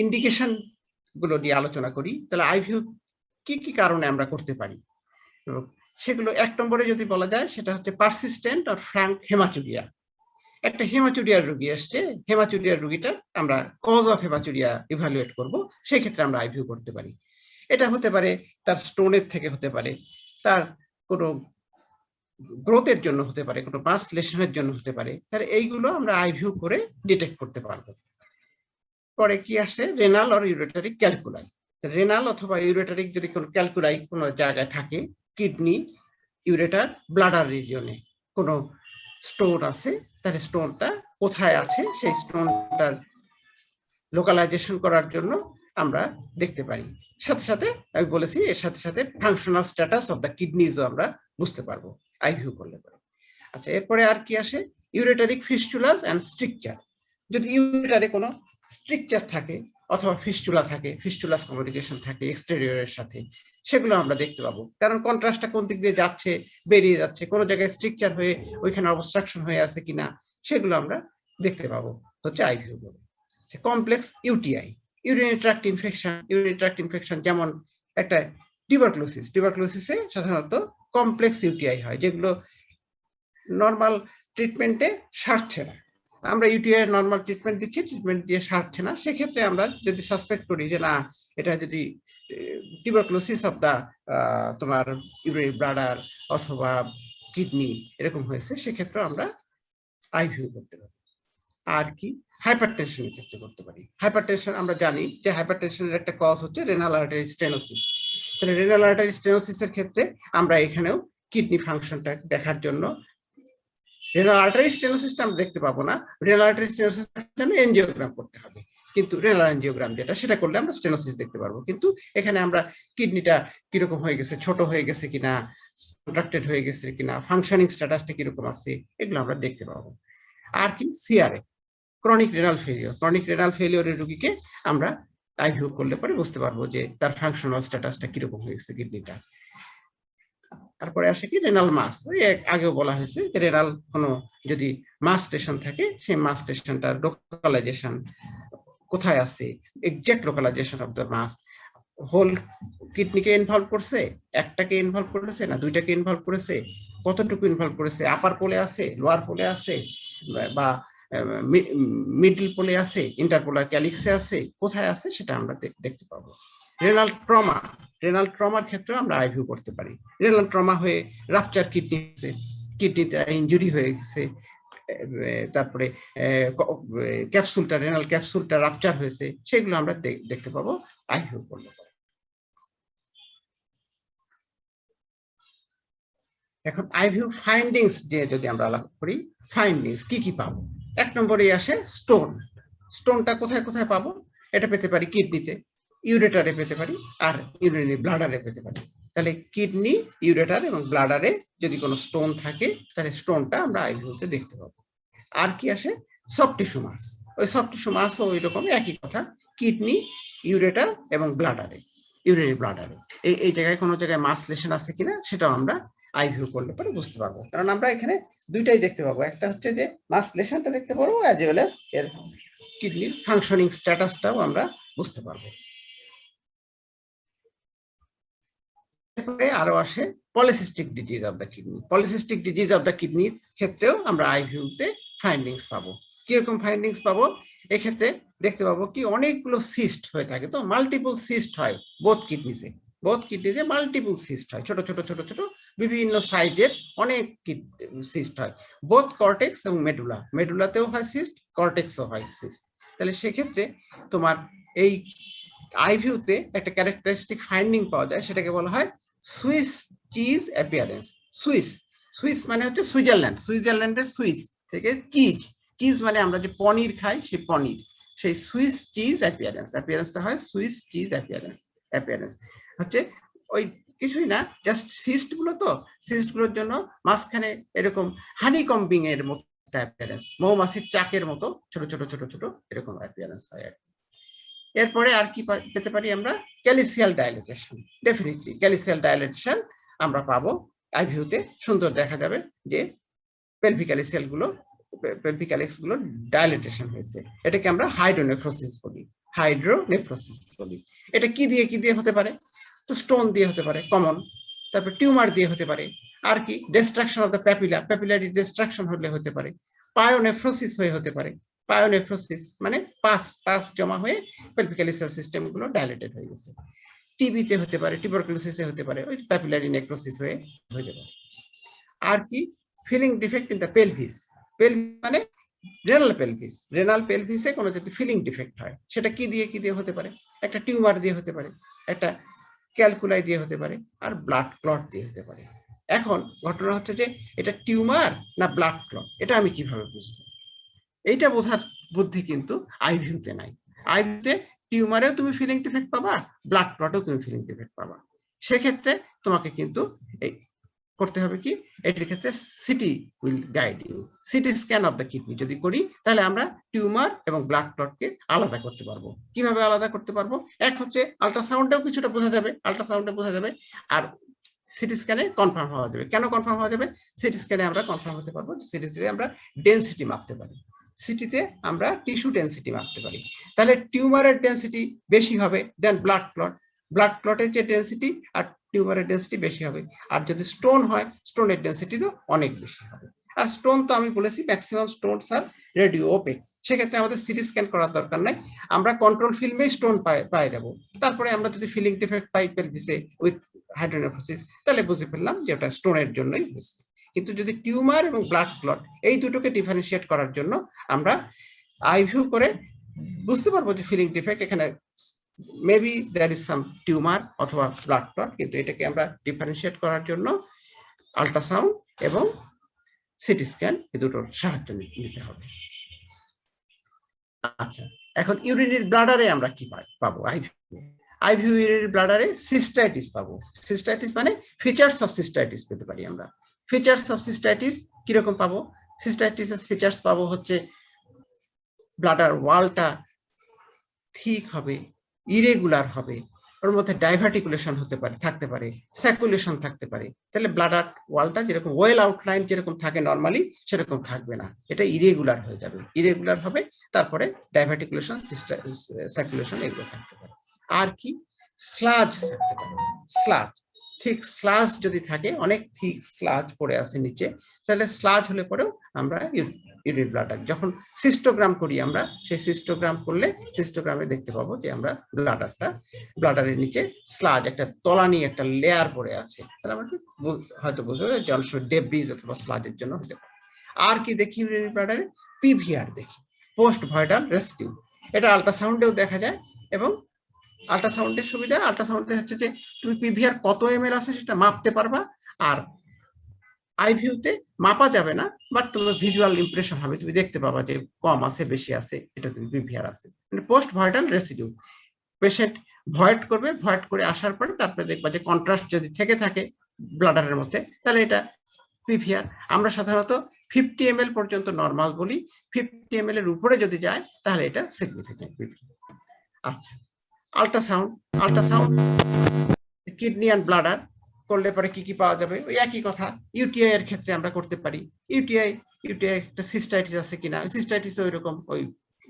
Indication গুলো নিয়ে আলোচনা করি, তাহলে আইভিউ কি কি কারণে আমরা করতে পারি সেগুলো 1 নম্বরে যদি বলা যায় সেটা হচ্ছে পারসিস্টেন্ট আর ফ্র্যাঙ্ক হেমাচুরিয়া। একটা হেমাচুরিয়ার রোগী আসছে, হেমাচুরিয়ার রোগীটা আমরা কজ অফ হেমাচুরিয়া ইভালুয়েট করব, সেই ক্ষেত্রে আমরা আইভিউ করতে পারি। এটা হতে পারে তার স্টোনের থেকে হতে পারে, তার কোনো গ্রোথের জন্য হতে পারে, কোনো মাস লেশনের জন্য হতে পারে, তাহলে এইগুলো আমরা আইভিউ করে ডিটেক্ট করতে পারবো। পরে কি আসে, রেনাল আর ইউরেটারিক ক্যালকুলাই। রেনাল অথবা ইউরেটারিক যদি কোনো ক্যালকুলাই কোনো জায়গায় থাকে, কিডনি, ইউরেটার, ব্লাডার রিজিয়নে কোনো স্টোন আছে, তাহলে স্টোনটা কোথায় আছে সেই স্টোনটার লোকালাইজেশন করার জন্য আমরা দেখতে পারি। সাথে সাথে আমি বলেছি এর সাথে সাথে ফাংশনাল স্ট্যাটাস অফ দ্য কিডনিজও আমরা বুঝতে পারবো আইভিউ করলে পরে। আচ্ছা, এরপরে আর কি আসে, ইউরেটারিক ফিস্টুলাস এন্ড স্ট্রিকচার। যদি ইউরেটারে কোনো স্ট্রিকচার থাকে অথবা ফিস্টুলা থাকে, ফিস্টুলাস কমিউনিকেশন থাকে এক্সটেরিয়রের সাথে, সেগুলো আমরা দেখতে পাবো। কারণ কন্ট্রাস্টটা কোন দিক দিয়ে যাচ্ছে, বেরিয়ে যাচ্ছে, কোন জায়গায় স্ট্রিকচার হয়ে ওইখানে অবস্ট্রাকশন হয়ে আছে কিনা, সেগুলো আমরা দেখতে পাবো হচ্ছে আইভিউ বলে। Complex UTI, urinary tract infection. Urinary tract infection যেমন একটা টিউবারকুলোসিস, টিউবারকুলোসিসে সাধারণত কমপ্লেক্স ইউটিআই হয়, যেগুলো নর্মাল ট্রিটমেন্টে সারছে না। আমরা ইউটিআই নর্মাল ট্রিটমেন্ট দিচ্ছি, ট্রিটমেন্ট দিয়ে সারছে না, সেক্ষেত্রে আমরা যদি সাসপেক্ট করি যে না এটা যদি টিউবারকুলোসিস অফ দা তোমার ইউরিনারি ব্লাডার অথবা কিডনি এরকম হয়েছে, সেক্ষেত্রে আমরা আইভিউ করতে পারি। আর কি, হাইপারটেনশনের ক্ষেত্রে করতে পারি। হাইপারটেনশন আমরা জানি যে হাইপারটেনশনের একটা কজ হচ্ছে রেনাল আর্টারি স্টেনোসিস। তাহলে রেনাল আর্টারি স্টেনোসিসের ক্ষেত্রে আমরা এখানেও কিডনি ফাংশনটা দেখার জন্য রেনাল আর্টারি স্টেনোসিসটা আমরা দেখতে পাবো না, রেনাল আর্টারি স্টেনোসিসের জন্য এনজিওগ্রাম করতে হবে, কিন্তু রেনাল এনজিওগ্রাম যেটা সেটা করলে আমরা স্টেনোসিস দেখতে পারবো। কিন্তু এখানে আমরা কিডনিটা কিরকম হয়ে গেছে, ছোট হয়ে গেছে কিনা, কন্ট্রাক্টেড হয়ে গেছে কিনা, ফাংশনিং স্ট্যাটাসটা কিরকম আছে, এগুলো আমরা দেখতে পাবো। আর কি, CRF, chronic renal failure. Chronic renal ফেলিওরের রোগীকে আমরা আইভিউ করলে পরে বুঝতে পারবো যে তার ফাংশনাল স্ট্যাটাসটা কিরকম হয়েছে কিডনিটা। তারপরে আসে কি, রেনাল মাস। ওই আগেও বলা হয়েছে যে রেনাল কোনো যদি মাস স্টেশন থাকে, সেই মাস স্টেশনটার লোকালাইজেশন কোথায় আছে, exact localisation of the mass, whole কিডনিকে ইনভলভ করছে, একটাকে ইনভলভ করেছে না দুইটাকে ইনভলভ করেছে, কতটুকু ইনভলভ করেছে, আপার পোলে আছে, লোয়ার পোলে আছে, বা মিডল পোলে আছে, ইন্টারপোলার ক্যালিক্সে আছে, কোথায় আছে সেটা আমরা দেখতে পাবো। রেনাল ট্রমা, রেনাল ট্রমার ক্ষেত্রে আমরা আইভিউ করতে পারি। রেনাল ট্রমা হয়ে রাপচার কিডনি আছে, কিডনিতে ইনজুরি হয়ে গেছে, তারপরে ক্যাপসুলটা, রেনাল ক্যাপসুলটা রাপচার হয়েছে, সেগুলো আমরা দেখতে পাবো আইভিউ করলে। এখন আইভিউ ফাইন্ডিংস যে যদি আমরা আলাপ করি, ফাইন্ডিংস কি কি পাবো, 1 নম্বরে আসে স্টোন। স্টোনটা কোথায় কোথায় পাবো, এটা পেতে পারি কিডনিতে, ইউরেটারে পেতে পারি, আর ইউরিনারি ব্লাডারে পেতে পারি। তাহলে কিডনি, ইউরেটার এবং ব্লাডারে যদি কোনো স্টোন থাকে, তাহলে স্টোনটা আমরা আইভিউতে দেখতে পাবো। আর কি আসে, সফট টিস্যু মাস। ওই সফট টিস্যু মাসও ওই রকম একই কথা, কিডনি, ইউরেটার এবং ব্লাডারে, ইউরিনারি ব্লাডারে এই জায়গায় কোনো জায়গায় মাস লেশন আছে কিনা সেটাও আমরা আইভিউ করলে পরে বুঝতে পারবো। কারণ আমরা এখানে দুইটাই দেখতে পাবো, একটা হচ্ছে যে মাস লেশনটা দেখতে পারবো, অ্যাজ ওয়েল অ্যাজ এর কিডনির ফাংশনিং স্ট্যাটাসটাও আমরা বুঝতে পারবো। আরো আসে polycystic disease of the kidney. Polycystic disease of the কিডনির ক্ষেত্রেও আমরা আইভিউতে ফাইন্ডিংস পাবো। কিরকম ফাইন্ডিংস পাবো, এক্ষেত্রে দেখতে পাবো কি অনেকগুলো সিস্ট হয়ে থাকে, তো মাল্টিপল সিস্ট হয় বোথ কিডনিতে, মাল্টিপল সিস্ট হয়, ছোট ছোট ছোট ছোট বিভিন্ন সাইজের অনেক সিস্ট হয়, বোথ কর্টেক্স এবং মেডুলা, মেডুলাতেও হয় সিস্ট, কর্টেক্সও হয় সিস্ট। তাহলে সেক্ষেত্রে তোমার এই আইভিউতে একটা ক্যারেক্টারিস্টিক ফাইন্ডিং পাওয়া যায়, সেটাকে বলা হয় Swiss cheese appearance. Swiss, Swiss মানে হচ্ছে সুইজারল্যান্ড, সুইজারল্যান্ডের সুইস থেকে চিজ, চিজ মানে আমরা যে পনির খাই সেই পনির, সেই সুইস চিজ অ্যাপিয়ারেন্স, অ্যাপিয়ারেন্সটা হয় সুইস চিজ অ্যাপিয়ারেন্স। অ্যাপিয়ারেন্স হচ্ছে ওই কিছুই না, জাস্ট সিস্ট গুলো, তো সিস্ট গুলোর জন্য মাঝখানে এরকম হানি কম্বিং এর মতো অ্যাপিয়ারেন্স, মৌমাছির চাকের মতো ছোট ছোট ছোট ছোট এরকম অ্যাপিয়ারেন্স হয়। এরপরে আর কি পেতে পারি আমরা, ক্যালিসিয়াল ডাইলেটেশন। ডেফিনেটলি ক্যালিসিয়াল ডাইলেটেশন আমরা পাবো আইভিউতে, সুন্দর দেখা যাবে যে পেলভিক ক্যালিসিয়াল গুলো, পেলভিক ক্যালিক্স গুলো ডাইলেটেশন হয়েছে, এটাকে আমরা হাইড্রোনেফ্রোসিস বলি। হাইড্রোনেফ্রোসিস বলি। এটা কি দিয়ে হতে পারে? তো স্টোন দিয়ে হতে পারে কমন, তারপর টিউমার দিয়ে হতে পারে, আর কি distraction of the papilla, papillary distraction হলে হতে পারে, পায়োনেফ্রোসিস হয়ে হতে পারে। পায়োনেফ্রোসিস মানে পাস জমা হয়ে পেলভিক্যালিসাল সিস্টেম গুলো ডাইলেটেড হয়ে গেছে। টিবিতে হতে পারে, টিউবারকুলোসিসে হতে পারে, ওই প্যাপিলারি নেক্রোসিস হয়ে হতে পারে। আর কি filling defect in the pelvis, pelvis মানে রেনাল পেলভিসে কোনো যদি ফিলিং ডিফেক্ট হয়, সেটা কি দিয়ে হতে পারে? একটা টিউমার দিয়ে হতে পারে, একটা ক্যালকুলাই দিয়ে হতে পারে, আর ব্লাড ক্লট দিয়ে হতে পারে। এখন ঘটনা হচ্ছে যে এটা টিউমার না ব্লাড ক্লট, এটা আমি কিভাবে বুঝবো? এইটা বোঝার বুদ্ধি কিন্তু আইভিউতে নাই। আইভিউতে টিউমারেও তুমি ফিলিং ডিফেক্ট পাবা, ব্লাড ক্লটেও তুমি ফিলিং ডিফেক্ট পাবা। সেক্ষেত্রে তোমাকে কিন্তু এই করতে হবে কি, এটির ক্ষেত্রে CT will guide you. CT scan of the kidney যদি করি, তাহলে আমরা টিউমার এবং ব্লাড ক্লটকে আলাদা করতে পারবো। কিভাবে আলাদা করতে পারবো? এক হচ্ছে আল্ট্রাসাউন্ডেও কিছুটা বোঝা যাবে, আর সিটি স্ক্যানে কনফার্ম হওয়া যাবে। কেন কনফার্ম হওয়া যাবে? সিটি স্ক্যানে আমরা কনফার্ম হতে পারবো, সিটিতে আমরা ডেনসিটি মাপতে পারি, সিটিতে আমরা টিস্যু ডেনসিটি মাপতে পারি। তাহলে টিউমারের ডেনসিটি বেশি হবে দেন ব্লাড ক্লট, ব্লাড ক্লটের যে ডেনসিটি আর টিউমারের ডেনসিটি বেশি হবে। আর যদি স্টোন হয়, স্টোনের ডেনসিটি তো অনেক বেশি হবে। আর স্টোন তো আমি বলেছি ম্যাক্সিমাম স্টোনস আর রেডিও ওপেক, সেক্ষেত্রে আমাদের সিটি স্ক্যান করার দরকার নাই, আমরা কন্ট্রোল ফিল্মে স্টোন পাই যাব। তারপরে আমরা যদি ফিলিং ডিফেক্ট পাই পেলভিসে উইথ হাইড্রোনেফ্রোসিস, তাহলে বুঝে ফেললাম যে ওটা স্টোনের জন্যই হয়েছে। কিন্তু যদি টিউমার এবং ব্লাড ক্লট এই দুটোকে ডিফারেন্সিয়েট করার জন্য আমরা আইভিউ করে বুঝতে পারবো যে ফিলিং ডিফেক্ট এখানে maybe there is some tumour অথবা ব্লাড ক্লট, কিন্তু এটাকে আমরা ডিফারেন্সিয়েট করার জন্য আল্ট্রাসাউন্ড এবং সিটি স্ক্যান এই দুটোর সাহায্য নিতে হবে। আচ্ছা, এখন ইউরিনারি ব্লাডারে আমরা কি পাবো? আইভিউ ইউরিনারি ব্লাডারে সিস্টাইটিস পাবো। সিস্টাইটিস মানে ফিচার্স অফ সিস্টাইটিস পেতে পারি আমরা। ফিচার্স অফ সিস্টাইটিস কিরকম পাবো? সিস্টাইটিসের ফিচার্স পাবো হচ্ছে ব্লাডার ওয়ালটা ঠিক হবে, ইরেগুলার হবে, ওর মধ্যে ডাইভার্টিকুলেশন থাকতে পারে, স্যাকুলেশন থাকতে পারে। তাহলে ব্লাডার ওয়ালটা যেরকম ওয়েল আউটলাইন যেরকম থাকে নর্মালি, সেরকম থাকবে না, এটা ইরেগুলার হয়ে যাবে, ইরেগুলার হবে। তারপরে ডাইভার্টিকুলেশন, স্যাকুলেশন এগুলো থাকতে পারে। আর কি স্লাজ থাকতে পারে, স্লাজ, ঠিক স্লাজ যদি থাকে, অনেক ঠিক স্লাজ পড়ে আছে নিচে, তাহলে স্লাজ হলে পরেও আমরা ইউরিন ব্লাডার যখন সিস্টোগ্রাম করি, আমরা সেই সিস্টোগ্রাম করলে সিস্টোগ্রামে দেখতে পাবো যে আমরা ব্লাডারের নিচে স্লাজ, একটা তলানি একটা লেয়ার পড়ে আছে, তাহলে আমরা হয়তো বুঝবো যে অনেক সময় ডেব্রিজ অথবা স্লাজের জন্য হতে পারে। আর কি দেখি ইউরিন ব্লাডারে? পিভিআর দেখি, পোস্ট ভয়েডাল রেসিডিউ। এটা আল্ট্রাসাউন্ডেও দেখা যায়, এবং আল্ট্রাসাউন্ডের সুবিধা, আল্ট্রাসাউন্ডে হচ্ছে যে তুমি পিভিআর কত এমএল আছে সেটা মাপতে পারবা, আর আইভিউতে মাপা যাবে না, বাট তোমার ভিজুয়াল ইমপ্রেশন হবে, তুমি দেখতে পাবা যে কম আছে বেশি আছে, এটা তুমি পিভিআর আছে। মানে পোস্ট ভয়েডাল রেসিডিউ, পেশেন্ট ভয়েড করবে, ভয়েড করে আসার পরে তারপরে দেখবা যে কন্ট্রাস্ট যদি থেকে থাকে ব্লাডারের মধ্যে, তাহলে এটা পিভিআর। আমরা সাধারণত 50 ml পর্যন্ত নর্মাল বলি, 50 ml এর উপরে যদি যায় তাহলে এটা সিগনিফিকেন্ট পিভিআর। আচ্ছা, আল্ট্রাসাউন্ড কিডনি অ্যান্ড ব্লাডার করলে পরে কি কি পাওয়া যাবে? ওই একই কথা, ইউটিআই এর ক্ষেত্রে আমরা করতে পারি। ইউটিআই একটা সিস্টাইটিস আছে কিনা, সিস্টাইটিস ওই রকম ওই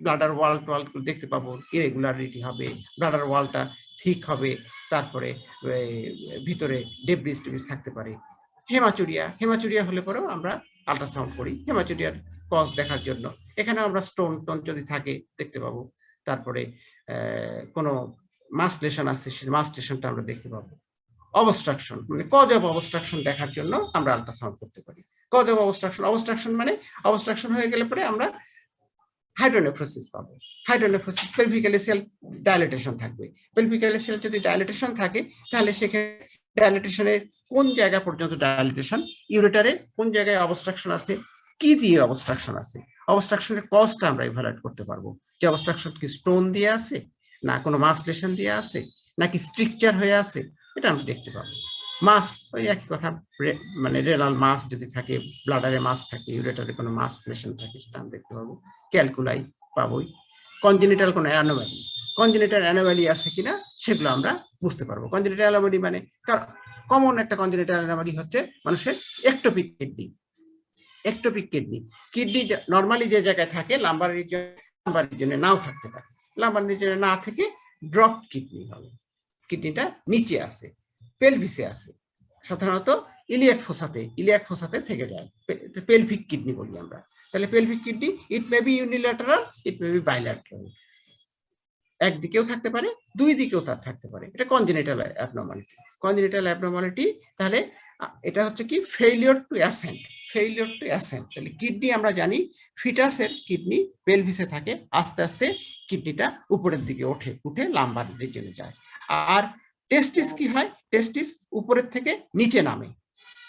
ব্লাডার ওয়াল দেখতে পাবো, ইরেগুলারিটি হবে, ব্লাডার ওয়ালটা ঠিক হবে, তারপরে ভিতরে ডেব্রিজ থাকতে পারে। হেমাচুরিয়া হলে পরেও আমরা আল্ট্রাসাউন্ড করি হেমাচুরিয়ার কজ দেখার জন্য। এখানে আমরা স্টোন যদি থাকে দেখতে পাবো। তারপরে কোনো মাস লেশন আছে, সেই মাস লেশনটা আমরা দেখতে পাবো। অবস্ট্রাকশন মানে কজ অফ অবস্ট্রাকশন দেখার জন্য আমরা আল্ট্রাসাউন্ড করতে পারি। কজ অফ অবস্ট্রাকশন মানে অবস্ট্রাকশন হয়ে গেলে পরে আমরা হাইড্রোনেফ্রোসিস পাবো। হাইড্রোনেফ্রোসিস পেলভিক্যালিসিয়াল ডাইলেটেশন থাকবে। পেলভিক্যালিসিয়াল যদি ডাইলেটেশন থাকে, তাহলে সেখানে ডাইলেটেশনের কোন জায়গা পর্যন্ত ডাইলেটেশন, ইউরেটারে কোন জায়গায় অবস্ট্রাকশন আছে, কি দিয়ে অবস্ট্রাকশন আছে, অবস্ট্রাকশনের কজটা আমরা ইভালুয়েট করতে পারবো। যে অবস্ট্রাকশন কি স্টোন দিয়ে আছে, না কোনো মাস লেশন দিয়ে আছে, নাকি স্ট্রিকচার হয়ে আছে, এটা আমরা দেখতে পাবো। মাস ওই একই কথা, মানে রেনাল মাস যদি থাকে, ব্লাডারে মাস থাকে, ইউরেটারে কোনো মাস লেশন থাকে, সেটা আমরা দেখতে পাবো। ক্যালকুলাই পাবোই। কনজেনিটাল কোনো অ্যানোমালি আছে কিনা সেগুলো আমরা বুঝতে পারবো। কনজেনিটাল অ্যানোমালি মানে কমন একটা কনজেনিটাল অ্যানোমালি হচ্ছে মানুষের একটোপিক কিডনি। কিডনি নর্মালি যে জায়গায় থাকে লাম্বার রিজনে নাও থাকতে পারে। লাম্বার রিজিয়নে না থেকে ড্রপ কিডনি হবে, কিডনিটা নিচে আছে, পেলভিসে আছে, সাধারণত ইলিয়াক ফোসাতে থেকে যায়, পেলভিক কিডনি বলি আমরা। তাহলে pelvic kidney it may be unilateral, it may be bilateral, একদিকেও থাকতে পারে, দুই দিকেও তার থাকতে পারে। এটা কনজেনিটাল অ্যাবনর্মালিটি। তাহলে এটা হচ্ছে কি ফেইলিওর টু অ্যাসেন্ট, তাহলে কিডনি আমরা জানি ফিটাসের কিডনি পেলভিসে থাকে, আস্তে আস্তে কিডনিটা উপরের দিকে উঠে লাম্বার রিজিয়নে যায়। আর টেস্টিস কি হয়, টেস্টিস উপরের থেকে নিচে নামে।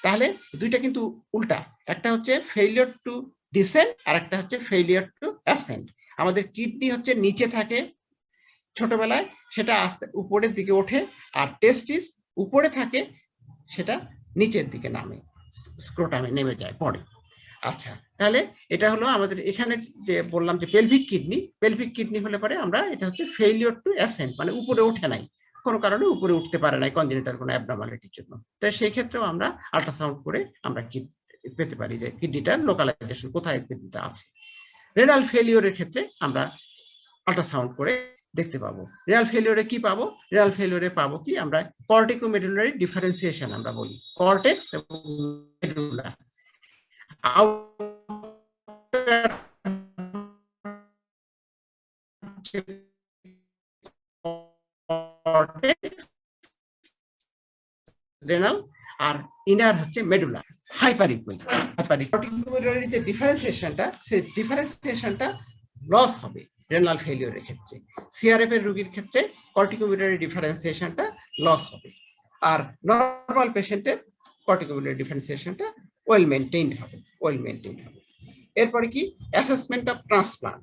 তাহলে দুইটা কিন্তু উল্টা, একটা হচ্ছে ফেইলিওর টু ডিসেন্ড আর একটা হচ্ছে ফেইলিওর টু অ্যাসেন্ট। আমাদের কিডনি হচ্ছে নিচে থাকে ছোটবেলায়, সেটা আস্তে উপরের দিকে ওঠে, আর টেস্টিস উপরে থাকে, সেটা নিচের দিকে নামে, স্ক্রোটামে নেমে যায় পড়ে। আচ্ছা, তাহলে এটা হলো আমাদের এখানে যে বললাম যে পেলভিক কিডনি হলে পরে আমরা এটা হচ্ছে ফেইলিওর টু অ্যাসেন্ট, মানে উপরে ওঠে নাই, কোনো কারণে উপরে উঠতে পারে নাই কনজেনিটাল কোনো অ্যাবনর্মালিটির জন্য। তাই সেই ক্ষেত্রেও আমরা আল্ট্রাসাউন্ড করে আমরা পেতে পারি যে কিডনিটার লোকালাইজেশন কোথায় কিডনিটা আছে। রেনাল ফেলিওরের ক্ষেত্রে আমরা আল্ট্রাসাউন্ড করে দেখতে পাবো। রেনাল ফেলিওরে কি পাবো? রেনাল ফেলিওরে পাবো কি আমরা কর্টিকোমেডুলারি ডিফারেন্সিয়েশন আমরা বলি, কর্টেক্স এবং মেডুলা। রেনাল আর ইনার হচ্ছে মেডুলা। কর্টিকোমেডুলারি যে ডিফারেন্সিয়েশনটা, সেই ডিফারেন্সিয়েশনটা লস হবে রেনাল ফেলিওরের ক্ষেত্রে। সিআরএফ এর রোগীর ক্ষেত্রে কর্টিকোমেডুলারি ডিফারেন্সিয়েশনটা লস হবে, আর নরমাল পেশেন্টের কর্টিকোমেডুলারি ডিফারেন্সিয়েশনটা ওয়েল মেইনটেইনড হবে। এরপরে কি অ্যাসেসমেন্ট অফ ট্রান্সপ্লান্ট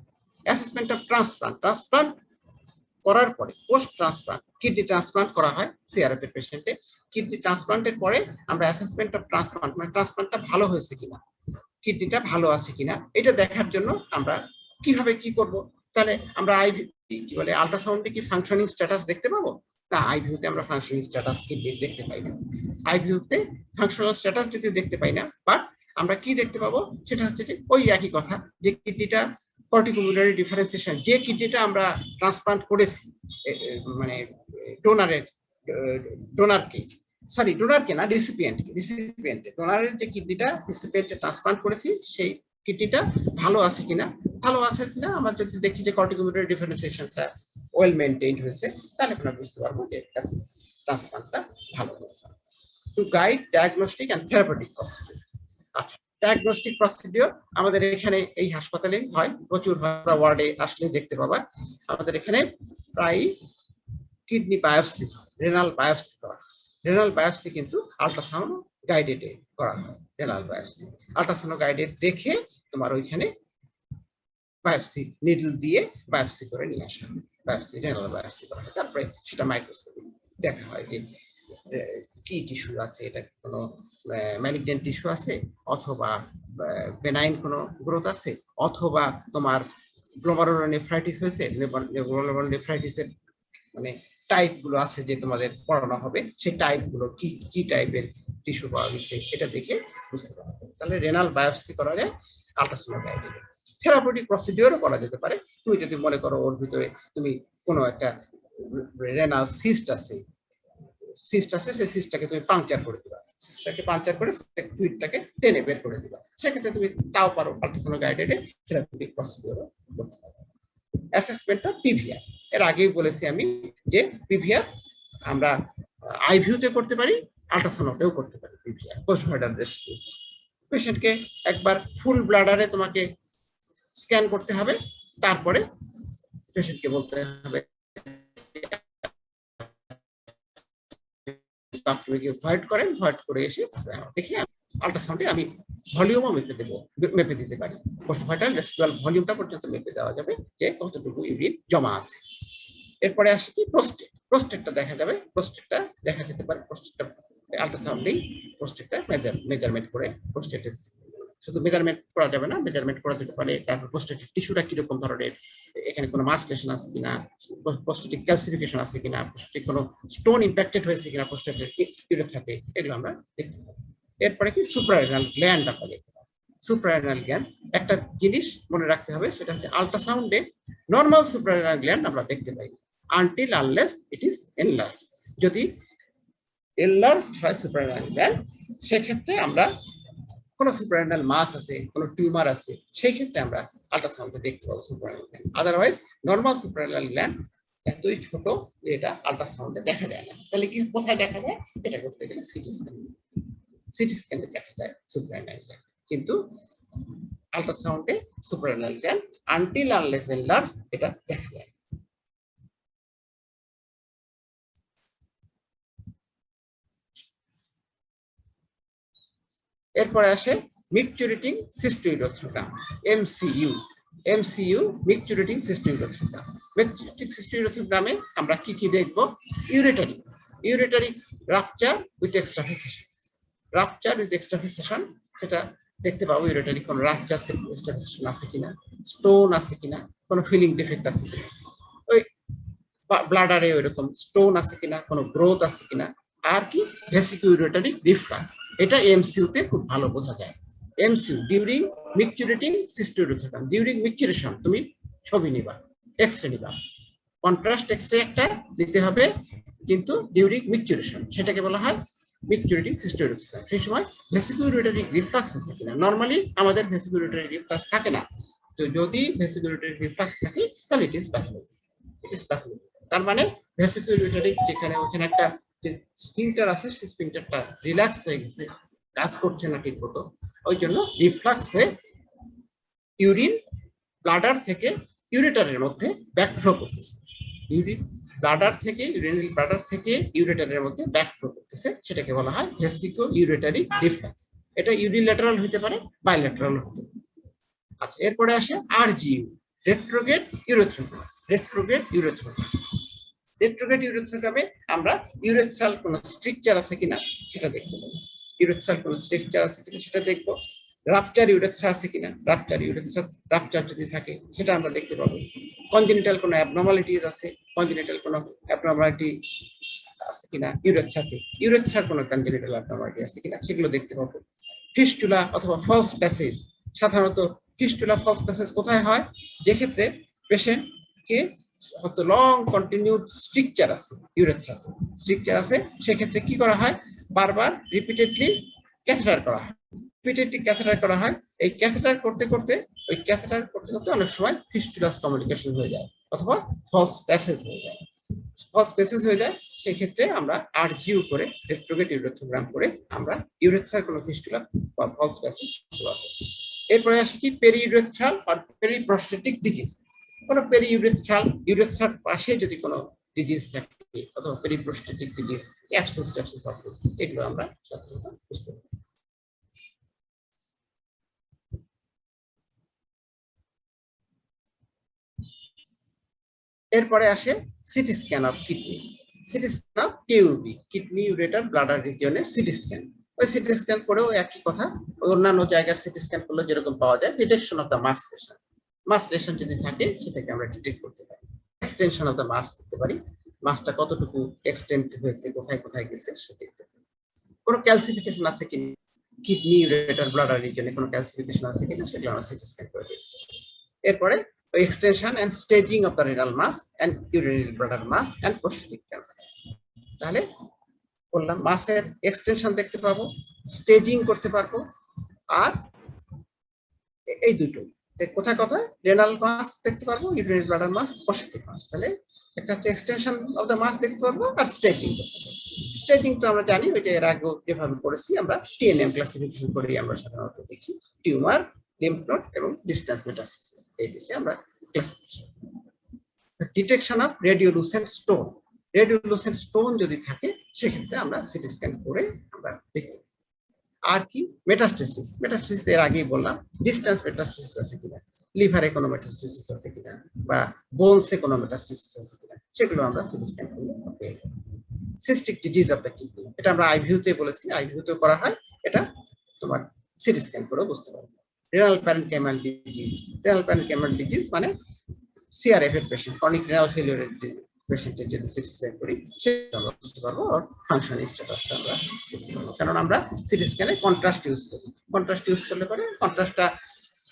করার পরে, পোস্ট ট্রান্সপ্লান্ট কিডনি ট্রান্সপ্লান্ট করা হয় সিআরএফ এর পেশেন্টে। কিডনি ট্রান্সপ্লান্টের পরে আমরা অ্যাসেসমেন্ট অফ ট্রান্সপ্লান্ট, মানে ট্রান্সপ্লান্টটা ভালো হয়েছে কিনা, কিডনিটা ভালো আছে কিনা, এটা দেখার জন্য আমরা কিভাবে কি করব? তাহলে আমরা কি বলে আল্ট্রাসাউন্ডে কি ফাংশনিং স্ট্যাটাস দেখতে পাবো না? আইভিউতে আমরা ফাংশনিং স্ট্যাটাস কিডনি দেখতে পাই না। আইভিউতে ফাংশনাল স্ট্যাটাস যদি দেখতে পাই না, বাট আমরা কি দেখতে পাবো সেটা হচ্ছে যে ওই একই কথা, যে কিডনিটা কর্টিকোমেডুলারি ডিফারেন্সিয়েশন, যে কিডনিটা আমরা ট্রান্সপ্লান্ট করেছি, মানে ডোনারকে না, ডোনারের যে কিডনিটা রিসিপিয়েন্টে ট্রান্সপ্লান্ট করেছি, সেই কিডনিটা ভালো আছে কিনা আমরা যদি দেখি যে কর্টিকোমেডুলারি ডিফারেন্সিয়েশনটা ওয়েল মেইনটেইনড হয়েছে, তাহলে আমরা বুঝতে পারবো যে ট্রান্সপ্লান্টটা ভালো হয়েছে। To guide diagnostic and therapeutic procedure. আচ্ছা, ডায়াগনস্টিক প্রসিডিউর আমাদের এখানে এই হাসপাতালে হয়, প্রচুর হয়, ওয়ার্ডে আসলে দেখতে পাবা। আমাদের এখানে প্রায় কিডনি বায়োপসি, রেনাল বায়োপসি করা। রেনাল বায়োপসি কিন্তু আল্ট্রাসাউন্ড গাইডেড করা হয়। রেনাল বায়োপসি আল্ট্রাসাউন্ড গাইডেড দেখে তোমার ওইখানে বায়োপসি নিডল দিয়ে বায়োপসি করে নিয়ে আসা হয়, রেনাল বায়োপসি করা হয়। তারপরে সেটা মাইক্রোস্কোপে দেখা হয় যে কি টিস্যু আছে, এটা কোনো ম্যালিগন্যান্ট টিস্যু আছে, অথবা বেনাইন কোনো গ্রোথ আছে, অথবা তোমার গ্লোমারুলোনেফ্রাইটিস হয়েছে। গ্লোমারুলোনেফ্রাইটিসের মানে টাইপ গুলো আছে যে তোমাদের পড়ানো হবে, সেই টাইপ গুলো কি টাইপের টিস্যু পাওয়া গেছে, এটা দেখে বুঝতে পারবে। তাহলে রেনাল বায়োপসি করা যায় আল্ট্রাসাউন্ড গাইডেড। থেরাপিউটিক প্রসিডিউরও করা যেতে পারে। তুমি যদি মনে করো ওর ভিতরে তুমি কোনো একটা রেনাল সিস্ট আছে, সেই সিস্টটাকে তুমি পাংচার করে দিবা, ফ্লুইডটাকে টেনে বের করে দিবা, সেক্ষেত্রে তুমি তাও পারো আল্ট্রাসাউন্ড গাইডেড থেরাপিউটিক প্রসিডিউরও করতে পারো। অ্যাসেসমেন্ট অফ পিভিআর, এর আগেই বলেছি আমি যে পিভিআর আমরা আইভিউতে করতে পারি, আল্ট্রাসাউন্ডেও করতে পারি। পিভিআর পোস্টমর্টম রেস্কিউ, পেশেন্টকে একবার ফুল ব্লাডারে তোমাকে স্ক্যান করতে হবে, তারপরে পেশেন্টকে বলতে হবে আপনাকে ভয়েড করে এসে দেখে আল্ট্রাসাউন্ডে আমি ভলিউমও মেপে দিতে পারি। পোস্টমর্টম রেসিডুয়াল ভলিউমটা পর্যন্ত মেপে দেওয়া যাবে যে কতটুকু ইউরিন জমা আছে। এরপরে আসে কি প্রোস্টেটটা দেখা যাবে, প্রোস্টেটটা দেখা যেতে পারে। প্রোস্টেটটা আল্ট্রাসাউন্ডেই প্রোস্টেটটা মেজারমেন্ট করে, প্রোস্টেটের শুধু মেজারমেন্ট করা যাবে না, মেজারমেন্ট করা যেতে পারে তারপর প্রোস্টেটের টিস্যুটা কিরকম ধরনের, এখানে কোনো মাসলেশন আছে কিনা, প্রোস্টেটিক ক্যালসিফিকেশন আছে কিনা, প্রোস্টেটিক কোনো স্টোন ইম্প্যাক্টেড হয়েছে কিনা প্রোস্টেটের ইউরেথ্রাতে, এগুলো আমরা দেখতে পাবো। এরপরে কি সুপ্রারেনাল গ্ল্যান্ড আমরা দেখতে পাবো। সুপ্রারেনাল গ্ল্যান্ড একটা জিনিস মনে রাখতে হবে, সেটা হচ্ছে আল্ট্রাসাউন্ডে নর্মাল সুপ্রারেনাল গ্ল্যান্ড আমরা দেখতে পাই until unless it is enlarge. যদি এনলার্জড হয় সুপ্রারেনাল গ্ল্যান্ড, সেক্ষেত্রে আমরা কোনো সুপ্রারেনাল মাস আছে, কোনো টিউমার আছে, সেই ক্ষেত্রে আমরা আল্ট্রাসাউন্ডে দেখতে পাবো suprarenal gland. Otherwise normal suprarenal gland এতই ছোট যে এটা আল্ট্রাসাউন্ডে দেখা যায় না। তাহলে কি কোথায় দেখা যায়? এটা করতে গেলে সিটি স্ক্যানে দেখা যায় সুপ্রারেনাল গ্ল্যান্ড, কিন্তু আল্ট্রাসাউন্ডে suprarenal gland until unless enlarge এটা দেখা যায়। এরপরে আসে মিকচুরেটিং সিস্টোইডোথ্রোগ্রাম, এমসিইউ মিকচুরেটিং সিস্টোইডোথ্রোগ্রাম। মিকচুরেটিং সিস্টোইডোথ্রোগ্রামে আমরা কি কি দেখব? ইউরেটারি রাপচার উইথ এক্সট্রাফিসেশন, সেটা দেখতে পাবো। ইউরেটারি কোন রাপচার এক্সট্রাফিসেশন আছে কিনা, স্টোন আছে কিনা, কোনো ফিলিং ডিফেক্ট আছে কিনা, ওই ব্লাডারে ওইরকম স্টোন আছে কিনা, কোনো গ্রোথ আছে কিনা, আর কি ভেসিকুইউরেটারি রিফ্লাক্স। এটা এমসিইউ তে খুব ভালো বোঝা যায়। এমসিইউ ডিউরিং মিকচুরেটিং সিস্টোইডোথ্রোগ্রাম, ডিউরিং মিকচুরেশন তুমি ছবি নিবা, এক্সরে নিবা, কন্ট্রাস্ট এক্সরে একটা দিতে হবে, কিন্তু ডিউরিং মিকচুরেশন সেটাকে বলা হয় মিকচুরেটিং সিস্টোইডোথ্রোগ্রাম। সেই সময় ভেসিকুইউরেটারি রিফ্লাক্স আছে কিনা। নরমালি আমাদের ভেসিকুইউরেটারি রিফ্লাক্স থাকে না, তো যদি ভেসিকুইউরেটারি রিফ্লাক্স থাকে তাহলে ইট ইজ প্যাথোলজি। তার মানে ভেসিকুইউরেটারি যেখানে ওখানে একটা যে স্পিংটার আছে, সেই স্পিংটারটা রিল্যাক্স হয়ে গেছে, কাজ করছে না ঠিক মতো, ওই জন্য রিফ্লাক্স হয়ে ইউরিন ব্লাডার থেকে ইউরেটারের মধ্যে ব্যাকফ্লো করতেছে। ব্লাডার থেকে ইউরেটারের মধ্যে ব্যাকফ্লো করতেছে, সেটাকে বলা হয় ভেসিকুইউরেটারি রিফ্লাক্স। এটা ইউনিল্যাটারাল হতে পারে, বাইল্যাটারাল হতে পারে। আচ্ছা, এরপরে আসে আরজিইউ, রেট্রোগ্রেড ইউরেথ্রোগ্রামে আমরা ইউরেথ্রাল কোন স্ট্রাকচার আছে কিনা সেটা দেখতে পাবো। সেটা দেখবো। রাপচার ইউরেথ্রা আছে কিনা, রাপচার যদি থাকে সেটা আমরা দেখতে পাবো। কনজেনিটাল কোনো অ্যাবনর্মালিটিস আছে কিনা ইউরেথ্রার কোনো কনজেনিটাল অ্যাবনর্মালিটি আছে কিনা সেগুলো দেখতে পাবো। ফিস্টুলা অথবা ফলস প্যাসেজ, সাধারণত ফিস্টুলা ফলস প্যাসেজ কোথায় হয়? যে ক্ষেত্রে পেশেন্টকে লং কন্টিনিউড স্ট্রাকচার আছে, সেক্ষেত্রে কি করা হয়? বারবার রিপিটেডলি ক্যাথেটার করা হয়। এই ক্যাথেটার করতে করতে অনেক সময় ফিস্টুলাস কমিউনিকেশন হয়ে যায় অথবা ফলস প্যাসেজ হয়ে যায়। সেই ক্ষেত্রে আমরা আরজিইউ করে, রেট্রোগ্রেড ইউরেথ্রোগ্রাম করে আমরা ইউরেথ্রার কোনো ফিস্টুলা বা ফলস প্যাসেজ করতে পারবো। এরপরে আসি কি পেরিইউরেথ্রাল আর পেরিপ্রস্টেটিক ডিজিজ। কোনো ইউরেথ্রার পাশে যদি কোনো ডিজিজ থাকে অথবা পেরিপ্রস্টেটিক ডিজিজ, অ্যাবসেস আছে, এগুলো আমরা সাধারণত বুঝতে পারি। এরপরে আসে CT scan of kidney, kidney ureter bladder রিজিয়নের সিটি স্ক্যান। ওই সিটি স্ক্যান করেও একই কথা, অন্যান্য জায়গার সিটি স্ক্যান করলে যেরকম পাওয়া যায়, detection of the mass lesion যদি থাকে সেটাকে আমরা ডিটেক্ট করতে পারি। এক্সটেনশন অফ দ্য মাস দেখতে পারি, মাসটা কতটুকু এক্সটেন্ড হয়েছে, কোথায় কোথায় গেছে সেটা দেখতে পারি। কোনো ক্যালসিফিকেশন আছে কিনা, কিডনি ইউরেটার ব্লাডার রিজিয়নে কোনো ক্যালসিফিকেশন আছে কিনা সেগুলো আমরা সিটি স্ক্যান করে দেখতে পারি। এরপরে extension and staging of the renal mass and urinary bladder mass and prostatic cancer. তাহলে বললাম মাসের এক্সটেনশন দেখতে পাবো, স্টেজিং করতে পারবো, আর এই দুটো কোথায় রেনাল মাস দেখতে পারবো, ইউরিনারি ব্লাডার মাস, প্রস্টেটিক মাস। তাহলে একটা হচ্ছে এক্সটেনশন অফ দ্য মাস দেখতে পারবো আর স্টেজিং করতে পারবো। স্টেজিং তো আমরা জানি, ওই যে এর আগে যেভাবে করেছি আমরা টিএনএম ক্লাসিফিকেশন করে আমরা সাধারণত দেখি টিউমার, লিম্ফ নোড এবং ডিসট্যান্স মেটাস্টাসিস, এই দেখে আমরা ক্লাসিফিকেশন। ডিটেকশন অফ রেডিওলুসেন্ট স্টোন যদি থাকে সেক্ষেত্রে আমরা সিটি স্ক্যান করে আমরা দেখতে পাই। আর কি মেটাস্টাসিস এর আগেই বললাম, ডিসট্যান্স মেটাস্টাসিস আছে কিনা, লিভারে কোনো মেটাস্টাসিস আছে কিনা বা বোনসে কোনো মেটাস্টাসিস আছে কিনা সেগুলো আমরা সিটি স্ক্যান করলে পেয়ে যাবো। Cystic disease of the kidney, এটা আমরা আইভিউতে বলেছি, আইভিউতে করা হয়, এটা তোমার সিটি স্ক্যান করে বুঝতে পারবে। রেনাল প্যারেনকাইমাল ডিজিজ মানে সিআরএফ এর পেশেন্ট, ক্রনিক রেনাল ফেলিওরের পেশেন্টের যদি সিটি স্ক্যান করি সেটা আমরা বুঝতে পারবো, আর ফাংশনাল স্ট্যাটাসটা আমরা দেখতে পারবো। কারণ আমরা সিটি স্ক্যানে কন্ট্রাস্ট ইউজ করলে পরে কন্ট্রাস্টটা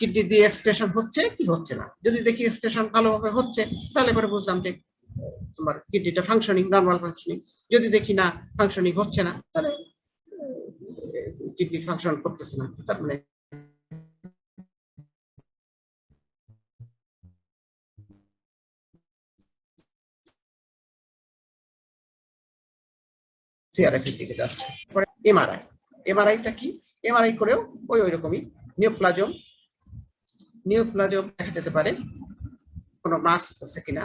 কিডনি দিয়ে এক্সটেনশন হচ্ছে কি হচ্ছে না। যদি দেখি এক্সটেনশন ভালোভাবে হচ্ছে, তাহলে পরে বুঝলাম যে তোমার কিডনিটা ফাংশনিং, নর্মাল ফাংশনিং। যদি দেখি না ফাংশনিং হচ্ছে না, তাহলে কিডনি ফাংশন করতেছে না, তার মানে সিআরএফ এর দিকে যাচ্ছে। পরে এমআরআই, এমআরআইটা কি? এমআরআই করেও ওই রকমই নিওপ্লাজম দেখা যেতে পারে, কোনো মাস আছে কিনা,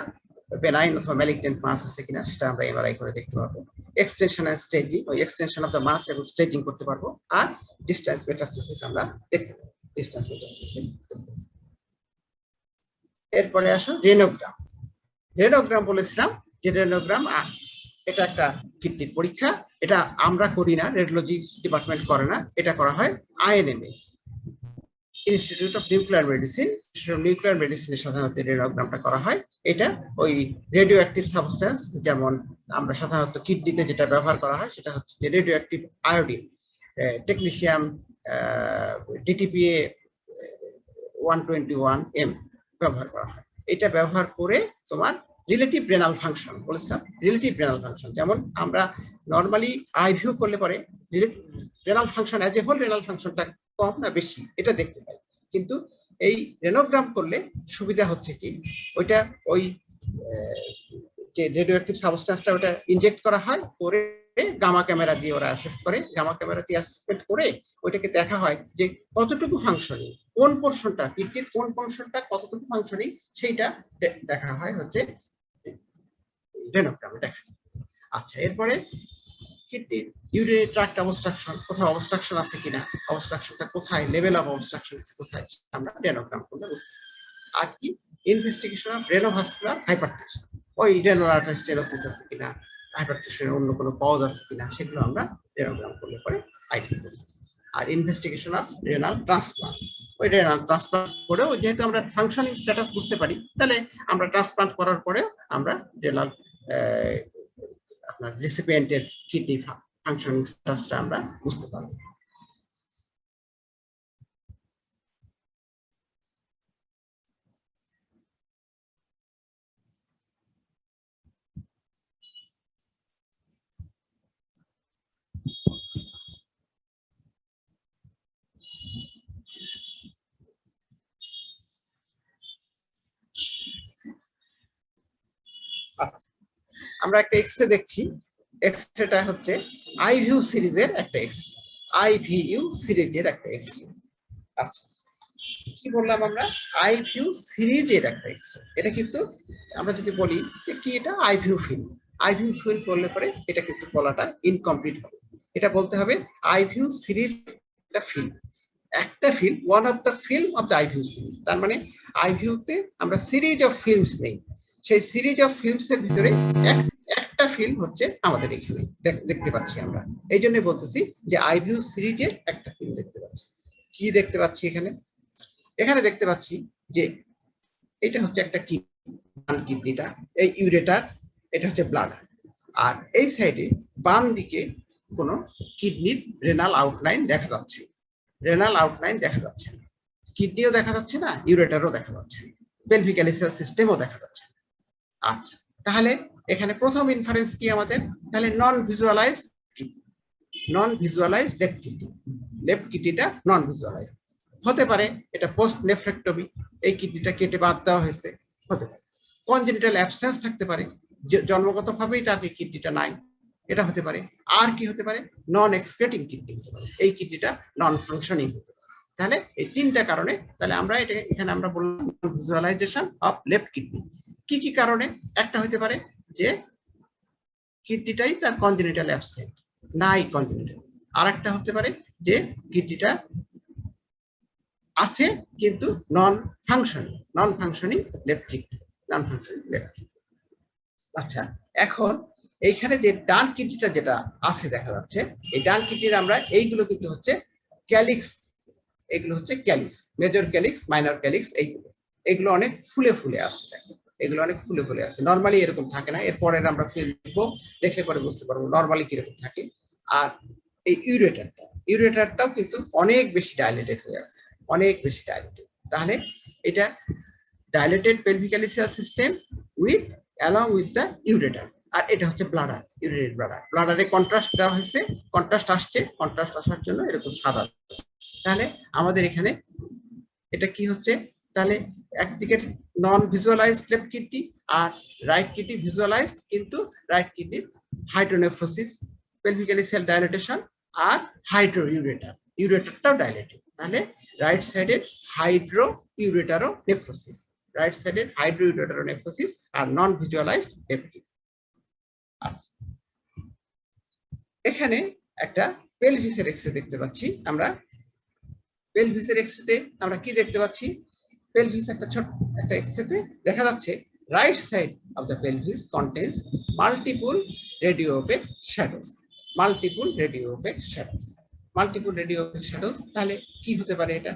বেনাইন অথবা ম্যালিগন্যান্ট মাস আছে কিনা, সেটা আমরা এমআরআই করে দেখতে পারবো। এক্সটেনশন এন্ড স্টেজিং, ওই এক্সটেনশন অফ দ্য মাস এবং স্টেজিং করতে পারবো। আর ডিসট্যান্স মেটাস্টেসিস আমরা দেখতে পাবো, ডিসট্যান্স মেটাস্টেসিস দেখতে পাবো। এরপরে আসো রেনোগ্রাম। রেনোগ্রাম বলেছিলাম যে রেনোগ্রাম এটা একটা কিডনির পরীক্ষা। এটা আমরা করি না, রেডিওলজি ডিপার্টমেন্ট করে না, এটা করা হয় INMA, institute of nuclear medicine. Nuclear মেডিসিনে সাধারণত রেডিওগ্রামটা করা হয়। এটা ওই রেডিও অ্যাক্টিভ সাবস্টেন্স, যেমন আমরা সাধারণত কিডনিতে যেটা ব্যবহার করা হয় সেটা হচ্ছে যে radio active iodine, technetium DTPA 121M ব্যবহার করা হয়। এটা ব্যবহার করে তোমার রিলেটিভ রেনাল ফাংশন বলেছিলাম, রিলেটিভ রেনাল ফাংশন, যেমন আমরা নর্মালি আইভিউ করলে পরে renal function as a whole renal ফাংশনটা কম না বেশি এটা দেখতে পাই, কিন্তু এই রেনোগ্রাম করলে সুবিধা হচ্ছে কি, ওইটা ওই যে রেডিওঅ্যাক্টিভ সাবস্টেন্সটা ওটা ইনজেক্ট করা হয়, করে গামা ক্যামেরা দিয়ে ওরা অ্যাসেস করে, গামা ক্যামেরা দিয়ে অ্যাসেসমেন্ট করে ওইটাকে দেখা হয় যে কতটুকু ফাংশনিং, কোন পোর্শনটা কিডনির কোন পোর্শনটা কতটুকু ফাংশনিং, সেইটা দেখা হয় হচ্ছে রেনোগ্রামে দেখা যায়। আচ্ছা, এরপরে কিডনির ইউরিনারি ট্র্যাক্ট অবস্ট্রাকশন, কোথাও অবস্ট্রাকশন আছে কিনা, অবস্ট্রাকশনটা কোথায়, লেভেল অফ অবস্ট্রাকশন কোথায়, আমরা রেনোগ্রাম করলে বুঝতে পারি। আর কি ইনভেস্টিগেশন অফ রেনোভাস্কুলার হাইপারটেনশন, ওই রেনাল আর্টারি স্টেনোসিস আছে কিনা, হাইপারটেনশনের অন্য কোনো কজ আছে কিনা, সেগুলো আমরা রেনোগ্রাম করলে পরে আইডেন্টিফাই করতে পারি। আর ইনভেস্টিগেশন অফ রেনাল ট্রান্সপ্লান্ট, ওই রেনাল ট্রান্সপ্লান্ট করেও যেহেতু আমরা ফাংশনিং স্ট্যাটাস বুঝতে পারি, তাহলে আমরা ট্রান্সপ্লান্ট করার পরেও আমরা রেনাল আপনার রিসিপিয়েন্টের কিডনি ফাংশনিং স্ট্যাটাসটা আমরা বুঝতে পারবো। আচ্ছা, আমরা একটা এক্সরে দেখছি, এক্সরেটা হচ্ছে আইভিউ সিরিজের একটা এক্সরে, আইভিইউ সিরিজের একটা এক্সরে। আচ্ছা, কি বললাম আমরা, আইভিউ সিরিজের একটা এক্সরে। এটা কিন্তু আমরা যদি বলি যে কি এটা আইভিউ ফিল্ম, আইভিউ ফিল্ম বললে পরে এটা কিন্তু বলাটা ইনকমপ্লিট হবে। এটা বলতে হবে আইভিউ সিরিজ একটা ফিল্ম, একটা film, one of the film of the IVU series. তার মানে আইভিউতে আমরা সিরিজ অফ ফিল্মস নেই, সেই সিরিজ অফ ফিল্মস এর ভিতরে একটা ফিল্ম হচ্ছে আমাদের এখানে দেখতে পাচ্ছি আমরা। এই জন্য বলতেছি যে আইভিউ সিরিজের একটা ফিল্ম দেখতে পাচ্ছি। কি দেখতে পাচ্ছি এখানে? এখানে দেখতে পাচ্ছি যে এটা হচ্ছে একটা কিডনিটা, এই ইউরেটার, এটা হচ্ছে ব্লাডার, আর এই সাইডে বাম দিকে কোনো কিডনির রেনাল আউটলাইন দেখা যাচ্ছে, রেনাল আউটলাইন দেখা যাচ্ছে না, কিডনিও দেখা যাচ্ছে না, ইউরেটারও দেখা যাচ্ছে না, পেলভিক অ্যালিসিয়াল সিস্টেমও দেখা যাচ্ছে না। আচ্ছা, তাহলে এখানে প্রথম ইনফারেন্স কি আমাদের? তাহলে নন ভিজুয়ালাইজ লেফট কিডনি, লেফট কিডনিটা নন ভিজুয়ালাইজ হতে পারে। এটা পোস্ট নেফ্রেক্টমি, এই কিডনিটা কেটে বাদ দেওয়া হয়েছে, হতে পারে। কনজেনিটাল অ্যাবসেন্স থাকতে পারে, জন্মগতভাবেই তার কিডনিটা নাই, এটা হতে পারে। আর কি হতে পারে? নন এক্সক্রেটিং কিডনি হতে পারে, এই কিডনিটা নন ফাংশনিং হতে পারে। তাহলে এই তিনটা কারণে, তাহলে আমরা এটা এখানে আমরা বললাম ভিজুয়ালাইজেশন অফ লেফট কিডনি। কি কি কারণে? একটা হতে পারে যে কিডনিটাই তার কনজেনিটাল অ্যাবসেন্ট, নাই কনজেনিটাল। আর একটা হতে পারে যে কিডনিটা আছে কিন্তু নন ফাংশনিং লেফট কিডনি, নন ফাংশনিং লেফট কিডনি। আচ্ছা, এখন এইখানে যে ডান কিডনিটা যেটা আছে দেখা যাচ্ছে, এই ডান কিডনির আমরা এইগুলো কিন্তু হচ্ছে ক্যালিক্স, এগুলো হচ্ছে calyx, major calyx, minor calyx, এগুলো অনেক ফুলে ফুলে আছে, এগুলো অনেক ফুলে ফুলে আছে, নর্মালি এরকম থাকে না। এরপরে আমরা ফিল্ম দেখবো, দেখলে পরে বুঝতে পারবো নর্মালি কিরকম থাকে। আর এই ইউরেটারটাও কিন্তু অনেক বেশি ডাইলেটেড হয়ে আছে, অনেক বেশি ডাইলেটেড। তাহলে এটা dilated pelvicalyceal system with along with the ureter. আর এটা হচ্ছে ব্লাডার, ইউরিনারি ব্লাডার। ব্লাডারে কন্ট্রাস্ট দেওয়া হয়েছে, কন্ট্রাস্ট আসছে, কন্ট্রাস্ট আসার জন্য এরকম সাদা। তাহলে আমাদের এখানে এটা কি হচ্ছে, তাহলে একদিকে নন ভিজুয়ালাইজড লেফট কিডনি আর রাইট কিডনি ভিজুয়ালাইজড, কিন্তু রাইট কিডনির হাইড্রোনেফ্রোসিস, পেলভিক্যালিসিয়াল ডাইলেটেশন আর হাইড্রো ইউরেটার, ইউরেটারটাও ডাইলেটেড। তাহলে রাইট সাইডের হাইড্রো ইউরেটারও নেফ্রোসিস, রাইট সাইডের হাইড্রো ইউরেটারও নেফ্রোসিস আর নন ভিজুয়ালাইজড লেফট কিডনি। আচ্ছা, এখানে একটা পেলভিসের এক্সরে দেখতে পাচ্ছি আমরা। পেলভিসের এক্সরেতে আমরা কি দেখতে পাচ্ছি, পেলভিস একটা ছোট একটা এক্সরেতে দেখা যাচ্ছে right side of the pelvis contains multiple radio opaque shadows, multiple radio opaque shadows, multiple radio opaque shadows. তাহলে কি হতে পারে এটা,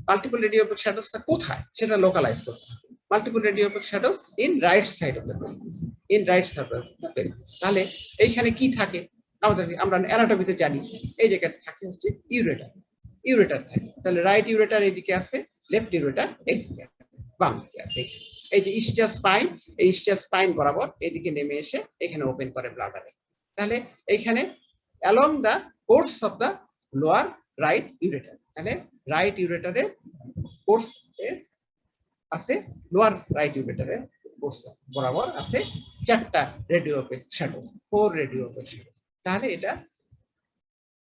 মাল্টিপল রেডিও ওপেক শ্যাডোজটা কোথায় সেটা লোকালাইজ করতে হবে। Multiple radio opaque shadows in right side of the pelvis, in right side of the pelvis. তাহলে এইখানে কি থাকে, আমাদের আমরা অ্যানাটমিতে জানি এই জায়গাটা থাকে হচ্ছে ইউরেটার, ইউরেটার থাকে। তাহলে রাইট ইউরেটার এইদিকে আছে, লেফট ইউরেটার এইদিকে আছে, বাম দিকে আছে। এই যে ইস্টিয়াল স্পাইন, এই ইস্টিয়াল স্পাইন বরাবর এইদিকে নেমে এসে এখানে ওপেন করে ব্লাডারে। তাহলে এইখানে along the course of the lower right ureter, তাহলে রাইট ইউরেটারের কোর্স আছে, লোয়ার রাইট ইউরেটারের কোর্স বরাবর আছে 4টা radio opaque shadows, 4 radio opaque shadows. তাহলে এটা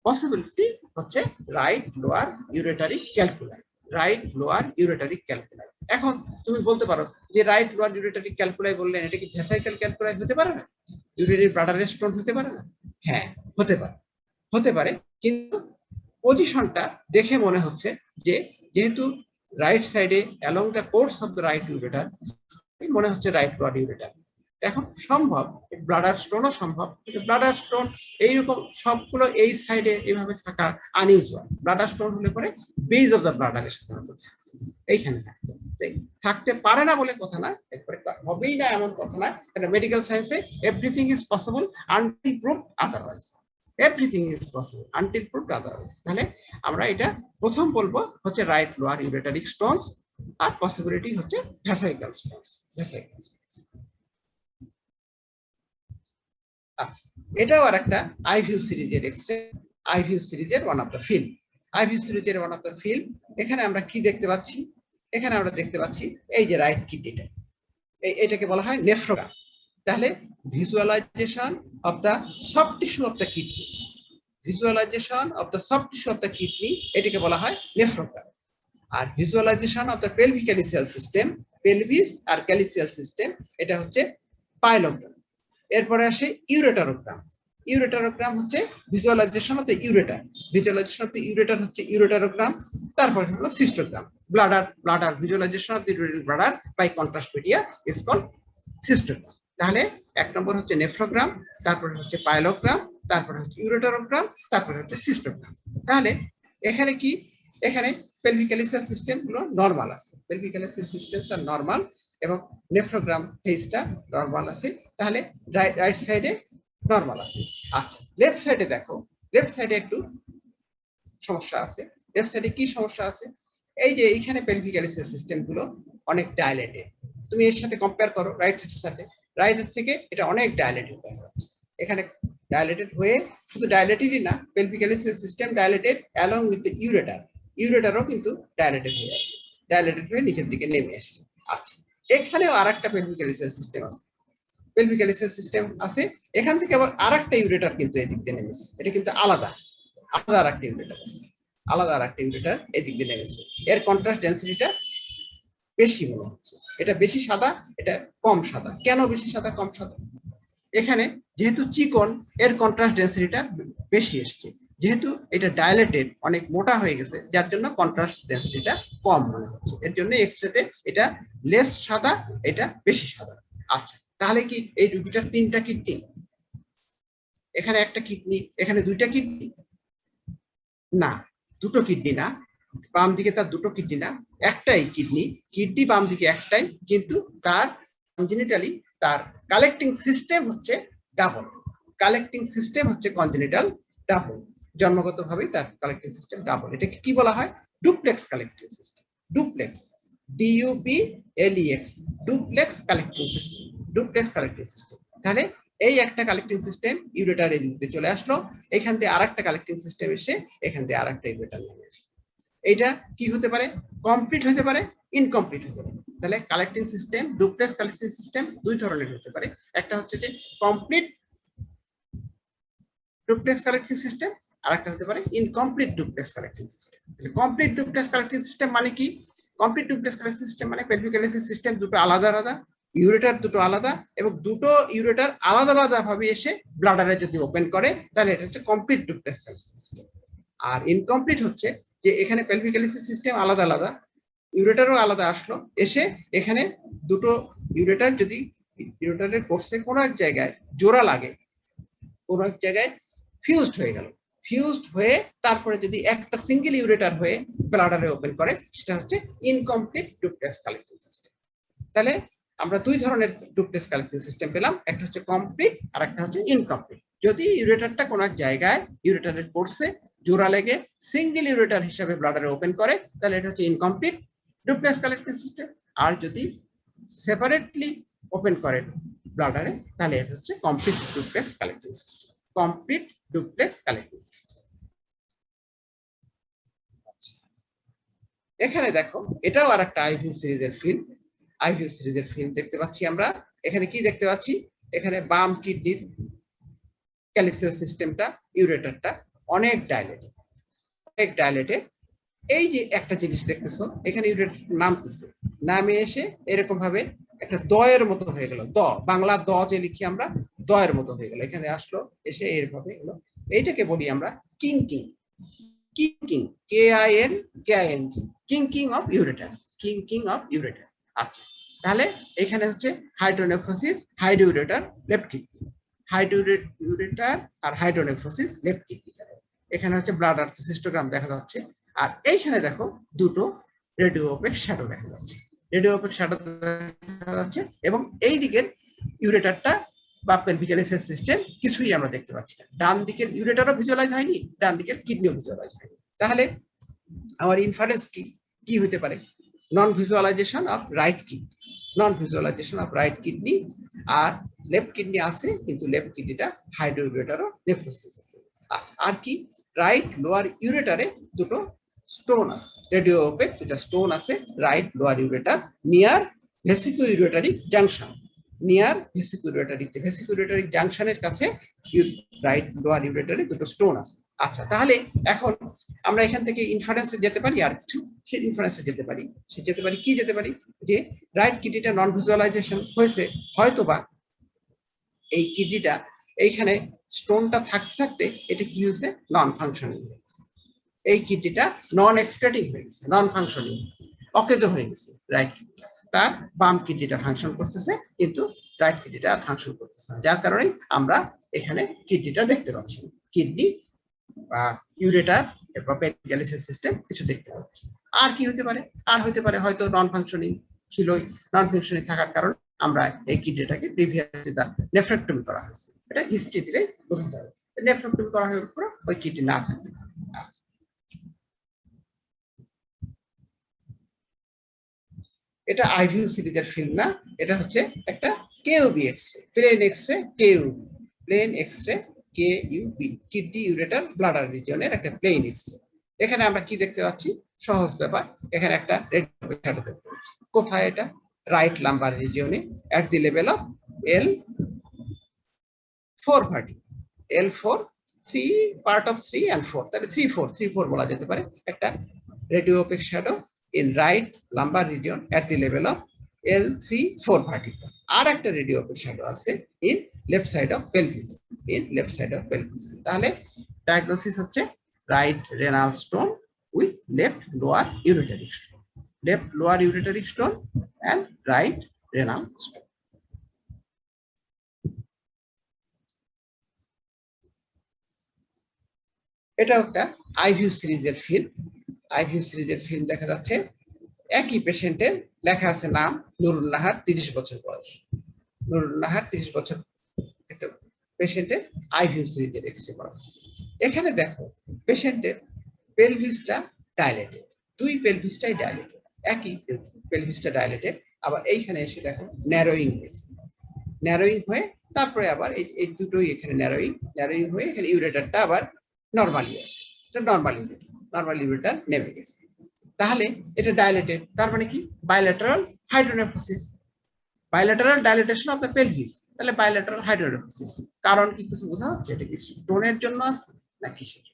পসিবিলিটি হচ্ছে right lower ureteric calculi, right lower ureteric calculi. এখন তুমি বলতে পারো যে রাইট লোয়ার ইউরেটারি ক্যালকুলাই বললেন, এটা কি ভেসাইকেল ক্যালকুলাই হতে পারে না, ইউরিনারি ব্লাডার স্টোন হতে পারে না? হ্যাঁ হতে পারে, হতে পারে, কিন্তু পজিশনটা দেখে মনে হচ্ছে যে যেহেতু রাইট সাইডে along the course of the right ureter, মনে হচ্ছে রাইট লোয়ার ইউরেটার। এখন সম্ভব ব্লাডার স্টোনও সম্ভব, কিন্তু ব্লাডার স্টোন এইরকম সবগুলো এই সাইডে এইভাবে থাকা আনইউজুয়াল। ব্লাডার স্টোন হলে পরে বেজ অফ দ্য ব্লাডারের সাধারণত এইখানে থাকতে পারে না বলে কথা না, এরপরে হবেই না এমন কথা না। কারণ মেডিকেল সায়েন্সে everything is possible until proved otherwise, everything is possible until proved otherwise. তাহলে আমরা এটা প্রথম বলবো হচ্ছে রাইট লোয়ার ইউরেটারিক স্টোনস, আর পসিবিলিটি হচ্ছে ভেসাইকাল স্টোনস, ভেসাইকাল। আচ্ছা, এটাও আর একটা আইভিউ সিরিজের এক্সরে, আইভিউ সিরিজের ওয়ান অফ দ্য ফিল্ম, আইভিউ সিরিজের ওয়ান অফ দ্য ফিল্ম। এখানে আমরা কি দেখতে পাচ্ছি, এখানে আমরা দেখতে পাচ্ছি এই যে রাইট কিডনিটা, এটাকে বলা হয় নেফ্রোগ্রাম। তাহলে visualisation of the soft tissue of the kidney, visualisation of the soft tissue of the kidney, এটাকে বলা হয় নেফ্রোগ্রাম। আর visualisation of the pelvic calyceal system, pelvis আর ক্যালিসিয়াল সিস্টেম, এটা হচ্ছে পাইলোগ্রাম। এরপরে আসে ইউরেটারোগ্রাম, ইউরেটারোগ্রাম হচ্ছে visualisation of the ureter, visualisation of the ureter হচ্ছে ইউরেটারোগ্রাম। তারপরে হলো cystogram, bladder, bladder visualisation of the bladder by contrast media is called cystogram. তাহলে এক নম্বর হচ্ছে নেফ্রোগ্রাম, তারপরে হচ্ছে পাইলোগ্রাম, তারপরে হচ্ছে ইউরেটারোগ্রাম, তারপরে হচ্ছে সিস্টোগ্রাম। তাহলে এখানে কি, এখানে পেলভিক ক্যালিসিয়াল সিস্টেম গুলো নরমাল আছে, পেলভিক ক্যালিসিয়াল সিস্টেমস আর নরমাল, এবং নেফ্রোগ্রাম ফেজটা নরমাল আছে। তাহলে রাইট সাইডে নরমাল আছে। আচ্ছা, লেফট সাইডে দেখো, লেফট সাইডে একটু সমস্যা আছে। লেফট সাইডে কি সমস্যা আছে, এই যে এইখানে পেলভিক ক্যালিসিয়াল সিস্টেম গুলো অনেক ডাইলেটেড। তুমি এর সাথে কম্পেয়ার করো রাইট এর সাথে, রাইট এর থেকে এটা অনেক ডাইলেটেড দেখা যাচ্ছে। এখানে ডাইলেটেড হয়ে শুধু ডাইলেটেডই না, pelvic calyceal system dilated along with the ureter, ইউরেটারও কিন্তু ডাইলেটেড হয়ে আসছে, ডাইলেটেড হয়ে নিচের দিকে নেমে আসছে। আচ্ছা, এখানেও আরেকটা পেলভিক ক্যালিসিয়াল সিস্টেম আছে, পেলভিক ক্যালিসিয়াল সিস্টেম আছে, এখান থেকে আবার আরেকটা ইউরেটার কিন্তু এদিক দিয়ে নেমেছে, এটা কিন্তু আলাদা, আলাদা আরেকটা ইউরেটার আছে, আলাদা আরেকটা ইউরেটার এদিক দিয়ে নেমেছে। এর কন্ট্রাস্ট ডেনসিটিটা বেশি মনে হচ্ছে, এটা বেশি সাদা, এটা কম সাদা। কেন বেশি সাদা কম সাদা? এখানে যেহেতু চিকন, এর কন্ট্রাস্ট ডেনসিটিটা বেশি এসছে, যেহেতু এটা ডাইলেটেড অনেক মোটা হয়ে গেছে, যার জন্য কন্ট্রাস্ট ডেনসিটিটা কম মনে হচ্ছে। এর জন্য এক্সরেতে এটা লেস সাদা, এটা বেশি সাদা। আচ্ছা, তাহলে কি এই রোগীটার 3টা কিডনি, এখানে একটা কিডনি, এখানে 2টা কিডনি? না, 2টো কিডনি না, বাম দিকে তার 2টো কিডনি না, একটাই কিডনি, কিডনি বাম দিকে একটাই, কিন্তু তার কনজেনিটালি তার কালেক্টিং সিস্টেম হচ্ছে ডাবল, কালেক্টিং সিস্টেম হচ্ছে কনজেনিটাল ডাবল, জন্মগতভাবে তার কালেক্টিং সিস্টেম ডাবল। এটাকে কি বলা হয়? Duplex collecting system, duplex, DUPLEX, duplex collecting system, duplex collecting system. তাহলে এই একটা কালেক্টিং সিস্টেম ইউরেটার এদিকে চলে আসলো, এখান থেকে আরেকটা কালেক্টিং সিস্টেম এসে এখান থেকে আরেকটা ইউরেটার নামে আসলো। এটা কি হতে পারে? কমপ্লিট হতে পারে, ইনকমপ্লিট হতে পারে। তাহলে collecting system, duplex collecting system দুই ধরনের হতে পারে। একটা হচ্ছে যে কমপ্লিট ডুপ্লেক্স কালেক্টিং সিস্টেম, আর একটা হতে পারে ইনকমপ্লিট ডুপ্লেক্স কালেক্টিং সিস্টেম। তাহলে কমপ্লিট ডুপ্লেক্স কালেক্টিং সিস্টেম মানে কি? কমপ্লিট ডুপ্লেক্স কালেক্টিং সিস্টেম মানে পেলভিক এলিসিস সিস্টেম দুটো আলাদা আলাদা, ইউরেটার দুটো আলাদা, এবং দুটো ইউরেটার আলাদা আলাদা ভাবে এসে ব্লাডারে যদি ওপেন করে তাহলে এটা হচ্ছে কমপ্লিট ডুপ্লেক্স কালেক্টিং সিস্টেম। আর ইনকমপ্লিট হচ্ছে যে এখানে পেলভিক এলিসিস সিস্টেম আলাদা আলাদা, ইউরেটারও আলাদা আসলো, এসে এখানে দুটো ইউরেটার যদি ইউরেটারের কোর্সে কোনো এক জায়গায় জোড়া লাগে, কোনো এক জায়গায় ফিউজড হয়ে গেল, ফিউজড হয়ে তারপরে যদি একটা সিঙ্গেল ইউরেটার হয়ে ব্লাডারে ওপেন করে, সেটা হচ্ছে ইনকমপ্লিট ডুপ্লেক্স কালেক্টিং সিস্টেম। তাহলে আমরা দুই ধরনের ডুপ্লেক্স কালেক্টিং সিস্টেম পেলাম, একটা হচ্ছে কমপ্লিট আর একটা হচ্ছে ইনকমপ্লিট। যদি ইউরেটারটা কোনো এক জায়গায় ইউরেটারের কোর্সে জোড়া লেগে সিঙ্গেল ইউরেটার হিসাবে ব্লাডারে ওপেন করে, তাহলে এটা হচ্ছে ইনকমপ্লিট ডুপ্লেক্স কালেক্টিং সিস্টেম। আর যদি সেপারেটলি ওপেন করে ব্লাডারে, তাহলে এটা হচ্ছে complete duplex collecting system, complete duplex collecting system. এখানে দেখো, এটাও আর একটা আইভিউ সিরিজের ফিল্ম, আইভিউ সিরিজের ফিল্ম দেখতে পাচ্ছি আমরা। এখানে কি দেখতে পাচ্ছি? এখানে বাম কিডনির ক্যালিসিয়াল সিস্টেমটা, ইউরেটারটা অনেক ডাইলেটেড, অনেক ডাইলেটেড। এই যে একটা জিনিস দেখতেছো, এখানে ইউরেটার নামতেছে, নামে এসে এরকম ভাবে একটা দয়ের মতো হয়ে গেল, দ বাংলা দ যে লিখি আমরা, দয়ের মতো হয়ে গেল, এখানে আসলো, এসে এরভাবে হলো। এইটাকে বলি আমরা kinking, kinking, KING, kinking of ureter, kinking of ureter. আচ্ছা, তাহলে এখানে হচ্ছে hydronephrosis, hydroureter, left kidney, hydroureter আর হাইড্রোনেফ্রোসিস, লেফট কিডনি। এখানে হচ্ছে ব্লাড আর্থোসিস্টোগ্রাম দেখা যাচ্ছে। আর এইখানে দেখো দুটো রেডিও ওপেক শ্যাডো দেখা যাচ্ছে, রেডিও ওপেক শ্যাডো দেখা যাচ্ছে, এবং এই দিকের ইউরেটারটা বা পেলভিক এলিসিস সিস্টেম কিছুই আমরা দেখতে পাচ্ছি না। ডান দিকের ইউরেটারও ভিজুয়ালাইজ হয়নি, ডান দিকের কিডনিও ভিজুয়ালাইজ হয়নি। তাহলে আমার ইনফারেন্স কি কি হতে পারে? Non visualisation of right kidney, non visualisation of right kidney. আর লেফট কিডনি আছে, কিন্তু লেফট কিডনিটা হাইড্রোইউরেটারও নেফ্রোসিস আছে। আচ্ছা, আর কি? রাইট লোয়ার ইউরেটারে দুটো স্টোন আছে, রেডিও ওপেক দুটো স্টোন আছে right lower ureter near vesicoureteric junction, near vesicoureteric জাংশনের কাছে রাইট লোয়ার ইউরেটারে দুটো স্টোন আছে। আচ্ছা, তাহলে এখন আমরা এখান থেকে ইনফারেন্সে যেতে পারি, আর কিছু সে ইনফারেন্সে যেতে পারি, সে যেতে পারি কি যেতে পারি যে রাইট কিডনিটা নন ভিজুয়ালাইজেশন হয়েছে, হয়তোবা এই কিডনিটা এইখানে স্টোনটা থাকতে থাকতে এটা কি হয়েছে? নন ফাংশনিং হয়ে গেছে, এই কিডনিটা নন এক্সক্রেটিং হয়ে গেছে, নন ফাংশনিং, অকেজ হয়ে গেছে রাইট কিডনিটা। তার বাম কিডনিটা ফাংশন করতেছে, কিন্তু রাইট কিডনিটা আর ফাংশন করতেছে না, যার কারণে আমরা এখানে কিডনিটা দেখতে পাচ্ছি, কিডনি বা ইউরেটার বা পেলভিক এলিসিস সিস্টেম কিছু দেখতে পাচ্ছি। আর কি হতে পারে? আর হতে পারে হয়তো নন ফাংশনিং ছিল, নন ফাংশনিং থাকার কারণে আমরা এই কিডনিটাকে প্রিভিয়াসলি তার নেফ্রেক্টমি করা হয়েছে, এটা হিস্ট্রি দিলে বোঝা যাবে। নেফ্রেক্টমি করা হওয়ার পর ওই কিডনি না থাকবে। আচ্ছা, এটা আইভিউ সিরিজের ফিল্ম না, এটা হচ্ছে একটা KUB x ray, plain x ray KUB, plain x ray KUB, kidney ureter bladder রিজিয়নের একটা প্লেন এক্সরে। এখানে আমরা কি দেখতে পাচ্ছি? সহজ ব্যাপার, এখানে একটা রেড শ্যাডো দেখতে পাচ্ছি। কোথায় এটা? রাইট লাম্বার রিজিয়নে at the level of L4 vertebra, L4, 3 part of 3 and 4, তাহলে 3-4 বলা যেতে পারে। একটা radio opaque shadow in right lumbar region at the level of L3-4 vertebra. আর একটা রেডিও ওপেক শ্যাডো আছে in left side of pelvis, in left side of pelvis. তাহলে diagnosis হচ্ছে right renal stone with left lower ureteric stone, left lower ureteric stone and right renal stone. এটা একটা আইভিউ সিরিজের film, আইভিউ সিরিজের film দেখা যাচ্ছে। একই পেশেন্টের লেখা আছে নাম নুরুন নাহার, 30 বছর বয়স, নুরুন নাহার 30 বছর, একটা পেশেন্টের আইভিউ সিরিজের এক্সরে করা হচ্ছে। এখানে দেখো পেশেন্টের পেলভিসটা ডাইলেটেড, দুই পেলভিসটাই ডাইলেটেড, একই পেলভিসটা ডাইলেটেড, আবার এইখানে এসে দেখো ন্যারোয়িং হয়েছে, ন্যারোয়িং হয়ে তারপরে আবার এই দুটোই এখানে ন্যারোয়িং হয়ে এখানে ইউরেটারটা আবার নরমালি আছে, এটা নরমাল ইউরেটার নেমে গেছে। তাহলে এটা ডাইলেটেড, তার মানে কি bilateral hydronephrosis, bilateral dilatation of the pelvis, তাহলে বাইল্যাটারাল হাইড্রোনেফ্রোসিস। কারণ কি কিছু বোঝা যাচ্ছে? এটা কি স্টোনের জন্য আছে না কিসের?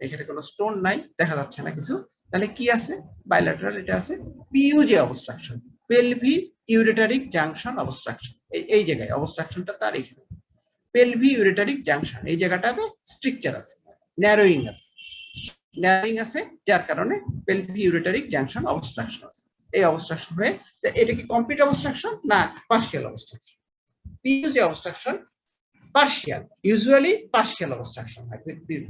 এখানে কোনো স্টোন নাই, দেখা যাচ্ছে না কিছু, তাহলে কি আছে? বাইল্যাটারাল, এটা আছে পিইউজি অবস্ট্রাকশন, পেলভি ইউরেটারিক জাংশন অবস্ট্রাকশন। এই জায়গায় অবস্ট্রাকশনটা তার এখানে পেলভি ইউরেটারিক জাংশন, এই জায়গাটাতে স্ট্রিকচার আছে, ন্যারোয়িং আছে, যার কারণে পেলভি ইউরেটারিক জাংশন অবস্ট্রাকশন আছে। এই অবস্ট্রাকশন হয়ে, এটা কি কমপ্লিট অবস্ট্রাকশন না partial obstruction? PUJ obstruction partial, usually partial obstruction হয়,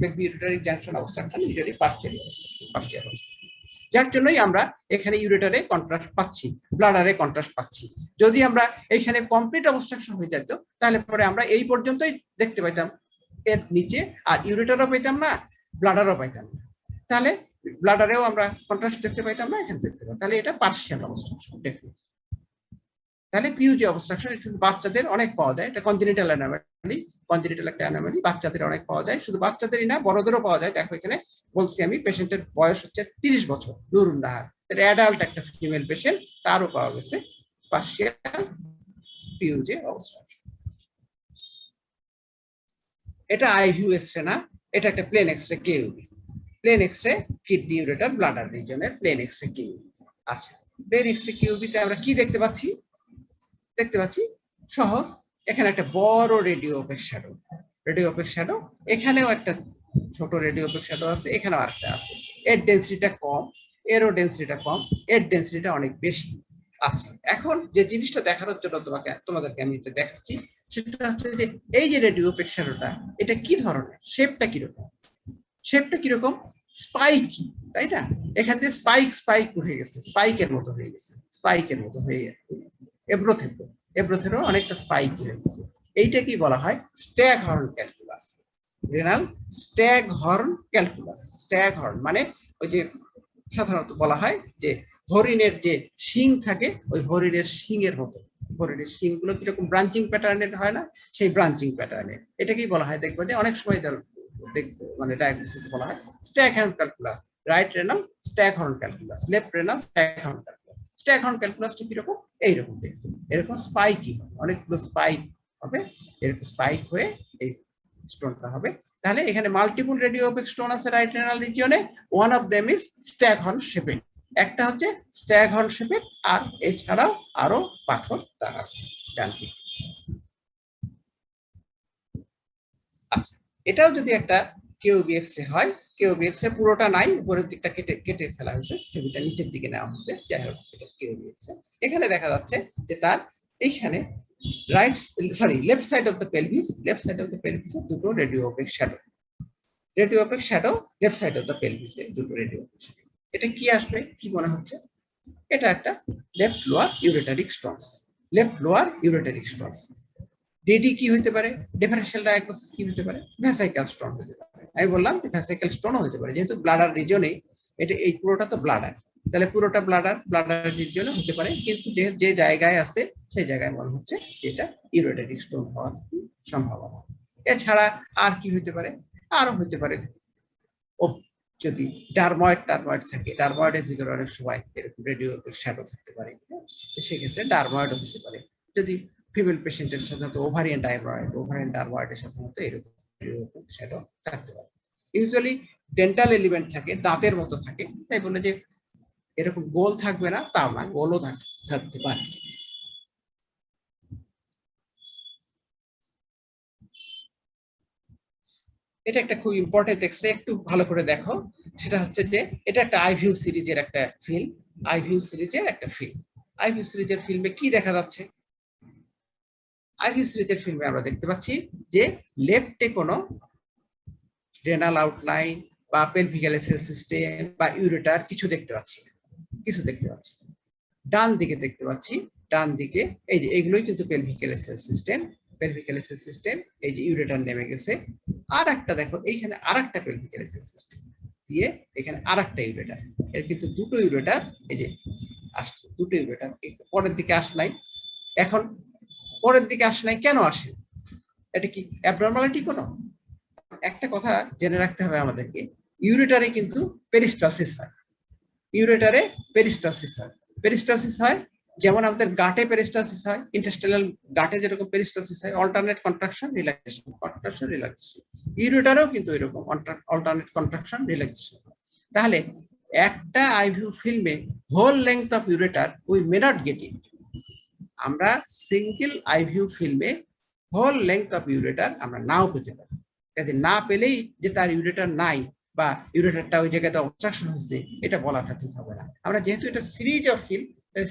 pelvi ureteric junction obstruction usually partial, যার জন্যই আমরা এখানে ইউরেটারে কন্ট্রাস্ট পাচ্ছি, ব্লাডারে কন্ট্রাস্ট পাচ্ছি। যদি আমরা এখানে কমপ্লিট অবস্ট্রাকশন হয়ে যেত, তাহলে পরে আমরা এই পর্যন্তই দেখতে পাইতাম, এর নিচে আর ইউরেটারও পাইতাম না, ব্লাডারও পাইতাম না, তাহলে ব্লাডারেও আমরা কন্ট্রাস্ট দেখতে পাইতাম না, এখানে দেখতে পাইতাম, তাহলে এটা পার্শিয়াল অবস্ট্রাকশন। তাহলে পিইউজি অবস্ট্রাকশন বাচ্চাদের অনেক পাওয়া যায়, এটা কনজেনিটাল অ্যানোমালি, কনজেনিটাল একটা অ্যানোমালি, বাচ্চাদের অনেক পাওয়া যায়, শুধু বাচ্চাদেরই না বড়দেরও পাওয়া যায়। দেখো এখানে বলছি আমি, পেশেন্টের বয়স হচ্ছে 30 বছর, নুরুন নাহার, অ্যাডাল্ট একটা ফিমেল পেশেন্ট, তারও পাওয়া গেছে পার্শিয়াল পিইউজি অবস্ট্রাকশন। এটা আইভিউ এক্সরে না, এটা একটা plain x ray KUB, plain x ray kidney ureter bladder রিজনের প্লেন এক্সরে কেইউবি। আচ্ছা, প্লেন এক্সরে কেইউবিতে আমরা কি দেখতে পাচ্ছি? সহজ, এখানে একটা বড় রেডিও ওপেক শ্যাডো, এখানেও একটা ছোট রেডিও ওপেক শ্যাডো আছে, এখানেও আরেকটা আছে। এর ডেন্সিটিটা কম, এরও ডেন্সিটিটা কম, এর ডেন্সিটিটা অনেক বেশি আছে। এখন যে জিনিসটা দেখানোর জন্য তোমাদেরকে আমি দেখাচ্ছি, সেটা হচ্ছে যে এই যে রেডিও ওপেক শ্যাডোটা, এটা কি ধরনের, শেপটা কিরকম? স্পাইকি, তাই না? এখান থেকে স্পাইক হয়ে গেছে, স্পাইকের মতো হয়ে এব্রোথেরও অনেকটা স্পাইক হয়ে গেছে। এইটা কি বলা হয়? Staghorn calculus, renal staghorn calculus. স্ট্যাগহর্ন মানে ওই যে সাধারণত বলা হয় যে হরিণের যে শিং থাকে, ওই হরিণের শিংয়ের মতো, হরিণের শিংগুলো কিরকম ব্রাঞ্চিং প্যাটার্নের হয় না, সেই ব্রাঞ্চিং প্যাটার্নের। এটাকেই বলা হয়, দেখবে যে অনেক সময় মানে ডায়াগনোসিস বলা হয় staghorn calculus, right renal staghorn calculus, left renal staghorn calculus. Staghorn ক্যালকুলাসটা কিরকম? এইরকম দেখতে, এরকম স্পাইকি, অনেকগুলো স্পাইক হবে, এরকম স্পাইক হয়ে এই স্টোনটা হবে। তাহলে এখানে মাল্টিপল রেডিওওপেক স্টোন আছে রাইট রেনাল রিজিয়নে, one of them is staghorn shaped, একটা হচ্ছে স্ট্যাগহর্ন শেপেড, আর এছাড়াও আরো পাথর তার আছে ডানদিকে। আচ্ছা, এটাও যদি একটা কেইউবি এক্সরে হয়, কেইউবি এক্সরে পুরোটা নাই, উপরের দিকটা কেটে ফেলা হয়েছে, ছবিটা নিচের দিকে নেওয়া হয়েছে, যাই হোক এটা কেইউবি এক্সরে। এখানে দেখা যাচ্ছে যে তার এইখানে left side of the pelvis, দুটো radiopaque shadow, left side of the পেলভিসে দুটো রেডিওওপেক শ্যাডো। এটা কি আসবে, কি মনে হচ্ছে? এটা একটা লেফট লোয়ার ইউরেটারিক স্টোনস। ডিডি কি হইতে পারে? ডিফারেনশিয়াল ডায়াগনোসিস কি হতে পারে? ভেসিকল স্টোন হতে পারে। আমি বললাম ভেসিকল স্টোনও হতে পারে, যেহেতু ব্লাডার রিজনে, এটা এই পুরোটা তো ব্লাডার, তাহলে পুরোটা ব্লাডার রিজনে হতে পারে, কিন্তু যে জায়গায় আছে সেই জায়গায় মনে হচ্ছে এটা ইউরেটারিক স্টোন হওয়ার সম্ভাবনা। এছাড়া আর কি হতে পারে? আরো হতে পারে যদি ডারময়েড থাকে, ডারময়েডের ভিতরে অনেক সময় এরকম রেডিওওপেক শ্যাডো থাকতে পারে, সেক্ষেত্রে ডারময়েডও হতে পারে। যদি ফিমেল পেশেন্টের সাধারণত ওভারিয়ান ডারময়েডের সাধারণত এরকম শ্যাডো থাকতে পারে। ইউজুয়ালি ডেন্টাল এলিমেন্ট থাকে, দাঁতের মতো থাকে, তাই বলে যে এরকম গোল থাকবে না তাও না, গোলও থাকতে পারে। এটা একটা খুব ইম্পর্টেন্ট এক্সরে, একটু ভালো করে দেখো। সেটা হচ্ছে যে এটা একটা আইভিউ সিরিজের একটা ফিল্ম, আইভিউ সিরিজের ফিল্মে কি দেখা যাচ্ছে? আইভিউ সিরিজের ফিল্মে আমরা দেখতে পাচ্ছি যে লেফটে কোনো রেনাল আউটলাইন বা পেলভিক্যাল সেল সিস্টেম বা ইউরেটার কিছু দেখতে পাচ্ছি। ডান দিকে দেখতে পাচ্ছি, ডান দিকে এই যে এগুলোই কিন্তু পেলভিক্যাল সেল সিস্টেম, এই যে ইউরেটার নেমে গেছে। আর একটা দেখো এইখানে আর একটা পেলভিক্যাল সেল সিস্টেম, দিয়ে এখানে আরেকটা ইউরেটার, এর কিন্তু দুটো ইউরেটার এই যে আসছে, দুটো ইউরেটার পরের দিকে আসে নাই। এখন পরের দিকে আসে নাই, কেন আসে? এটা কি অ্যাবনরমালিটি কোনো? একটা কথা জেনে রাখতে হবে আমাদেরকে, ইউরেটারে কিন্তু পেরিস্টালসিস হয়, ইউরেটারে পেরিস্টালসিস হয়। পেরিস্টালসিস হয় যেমন আমাদের গাটে পেরিস্টালসিস হয়, ইন্টেস্টাইনাল গাটে যেরকম পেরিস্টালসিস হয়, alternate contraction relaxation, contraction relaxation, ইউরেটারেও কিন্তু এরকম অল্টারনেট কন্ট্রাকশন রিল্যাক্সেশন। তাহলে একটা আইভিউ ফিল্মে whole length of ureter we may not get it. আমরা সিঙ্গেল আইভিউ ফিল্মে হোল লেংথ অফ ইউরেটার আমরা নাও পেতে পারি। কাজে না পেলেই যে তার ইউরেটার নাই বা ইউরেটারটা ওই জায়গাতে অবস্ট্রাকশন হচ্ছে, এটা বলাটা ঠিক হবে না। আমরা যেহেতু এটা series of film,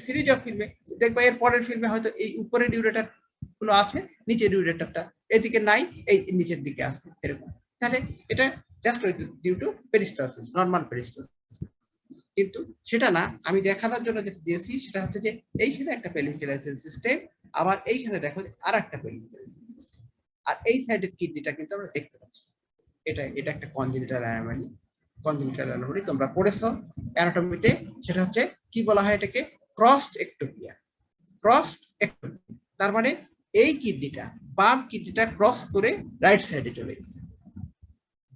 series of ফিল্মে দেখবা এর পরের ফিল্মে হয়তো এই উপরের ইউরেটার গুলো আছে, নিচের ইউরেটারটা এদিকে নাই, এই নিচের দিকে আছে এরকম। তাহলে এটা just due to peristalsis, normal peristalsis. কিন্তু সেটা না, আমি দেখানোর জন্য যেটা দিয়েছি সেটা হচ্ছে যে এইখানে একটা পেলভিক এলাইসিস সিস্টেম, আবার এইখানে দেখো আর একটা পেলভিক এলাইসিস সিস্টেম, আর এই সাইডের কিডনিটা কিন্তু আমরা দেখতে পাচ্ছি। এটা একটা কনজেনিটাল অ্যানোমালি। কনজেনিটাল অ্যানোমালি তোমরা পড়েছো অ্যানাটমিতে, সেটা হচ্ছে কি বলা হয় এটাকে? ক্রসড একটোপিয়া। ক্রসড একটোপিয়া তার মানে এই কিডনিটা, বাম কিডনিটা ক্রস করে রাইট সাইডে চলে গেছে।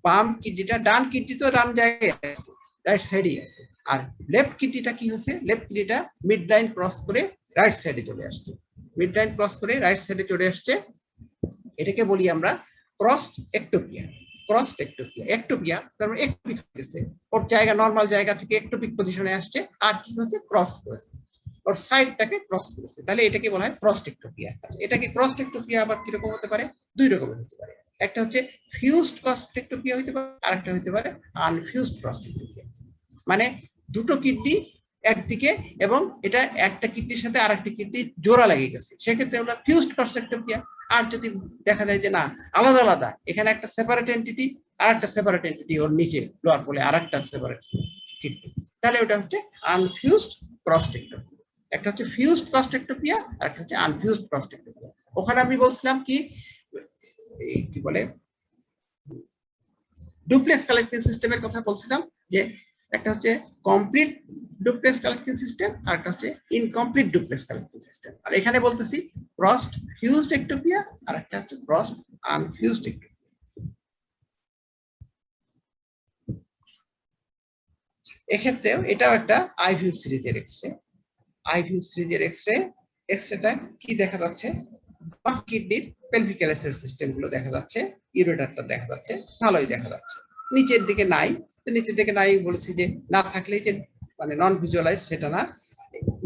বাম কিডনিটা, ডান কিডনি তো ডান জায়গায় আছে, রাইট সাইডেই আছে। আর লেফট কিডনিটা কি হচ্ছে? লেফট কিডনিটা মিড লাইন ক্রস করে রাইট সাইডে চলে আসছে। মিড লাইন ক্রস করে রাইট সাইডে চলে আসছে, এটাকে বলি আমরা ক্রসড একটোপিয়া। ক্রসড একটোপিয়া, একটোপিয়া তার মানে একটোপিক হয়েছে, ওর জায়গা নরমাল জায়গা থেকে একটোপিক পজিশনে আসছে, আর কি হচ্ছে? ক্রস করেছে, ওর সাইডটাকে ক্রস করেছে। তাহলে এটাকে বলা হয় ক্রসড একটোপিয়া। এটাকে ক্রসড একটোপিয়া আবার কিরকম হতে পারে? দুই রকমের হতে পারে। একটা হচ্ছে ফিউজড ক্রসড একটোপিয়া হতে পারে, আর একটা হতে পারে আনফিউজড ক্রসড একটোপিয়া। মানে দুটো কিডনি একদিকে এবং এটা একটা কিডনির সাথে আরেকটা কিডনি জোড়া লেগে গেছে, সেক্ষেত্রে আমরা ফিউজড ক্রসড একটোপিয়া। আর যদি দেখা যায় যে না, আলাদা আলাদা, এখানে একটা সেপারেট এন্টিটি আর একটা সেপারেট এন্টিটি ওর নিচে লোয়ার বলে আর একটা সেপারেট কিডনি, তাহলে ওটা হচ্ছে আনফিউজড ক্রসড একটোপিয়া। একটা হচ্ছে ফিউজড ক্রসড একটোপিয়া আর একটা হচ্ছে আনফিউজড ক্রসড একটোপিয়া। ওখানে আমি বলছিলাম কি, কি বলে, ডুপ্লেক্স কালেক্টিং সিস্টেমের কথা বলছিলাম, যে একটা হচ্ছে কমপ্লিট ডুপ্লেক্স কালেক্টিং সিস্টেম আর একটা হচ্ছে ইনকমপ্লিট ডুপ্লেক্স কালেক্টিং সিস্টেম। আর এখানে বলতেছি ক্রসড ফিউজড একটোপিয়া আর একটা হচ্ছে ক্রসড আনফিউজড একটোপিয়া। এক্ষেত্রেও এটাও একটা আইভিউ সিরিজের এক্সরে। আইভিউ সিরিজের এক্সরে, এক্সরেটা কি দেখা যাচ্ছে? বাম কিডনির পেলভিক এলাইসিস সিস্টেম গুলো দেখা যাচ্ছে, ইউরেটারটা দেখা যাচ্ছে, ভালোই দেখা যাচ্ছে। নিচের দিকে নাই, নিচের দিকে নাই বলেছি যে না থাকলেই যে মানে নন ভিজুয়ালাইজ সেটা না,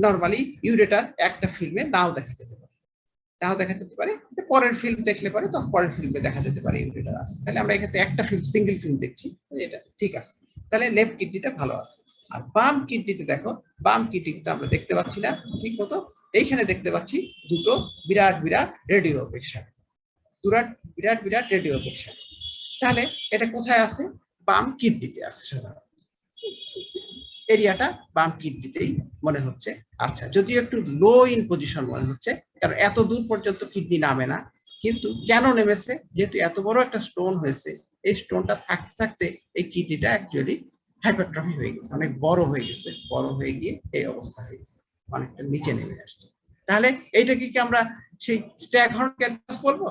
নরমালি ইউরেটার একটা ফিল্মে নাও দেখা যেতে পারে, নাও দেখা যেতে পারে, পরের ফিল্ম দেখলে পরে তখন পরের ফিল্মে দেখা যেতে পারে ইউরেটার আছে। তাহলে আমরা এক্ষেত্রে একটা ফিল্ম, সিঙ্গেল ফিল্ম দেখছি, এটা ঠিক আছে। তাহলে লেফট কিডনিটা ভালো আছে। আর বাম কিডনিতে দেখো, বাম কিডনিতে আমরা দেখতে পাচ্ছি না ঠিক মতো, এইখানে দেখতে পাচ্ছি দুটো বিরাট বিরাট রেডিও অপেক্ষা, বিরাট বিরাট রেডিও অপেক্ষা। তাহলে এটা কোথায় আছে? বাম কিডনিতে আছে সাধারণত, এরিয়াটা বাম কিডনিতেই মনে হচ্ছে। আচ্ছা, যদিও একটু লো ইন পজিশন মনে হচ্ছে, কারণ এত দূর পর্যন্ত কিডনি নামে না, কিন্তু কেন নেমেছে? যেহেতু এত বড় একটা স্টোন হয়েছে, এই স্টোনটা থাকতে থাকতে এই কিডনিটা অ্যাকচুয়ালি হাইপারট্রফি হয়ে গেছে, অনেক বড় হয়ে গেছে, বড় হয়ে গিয়ে এই অবস্থা হয়ে গেছে, অনেকটা নিচে নেমে আসছে। তাহলে এইটাকে কি আমরা সেই স্ট্যাগহর্ন ক্যালকুলাস বলবো?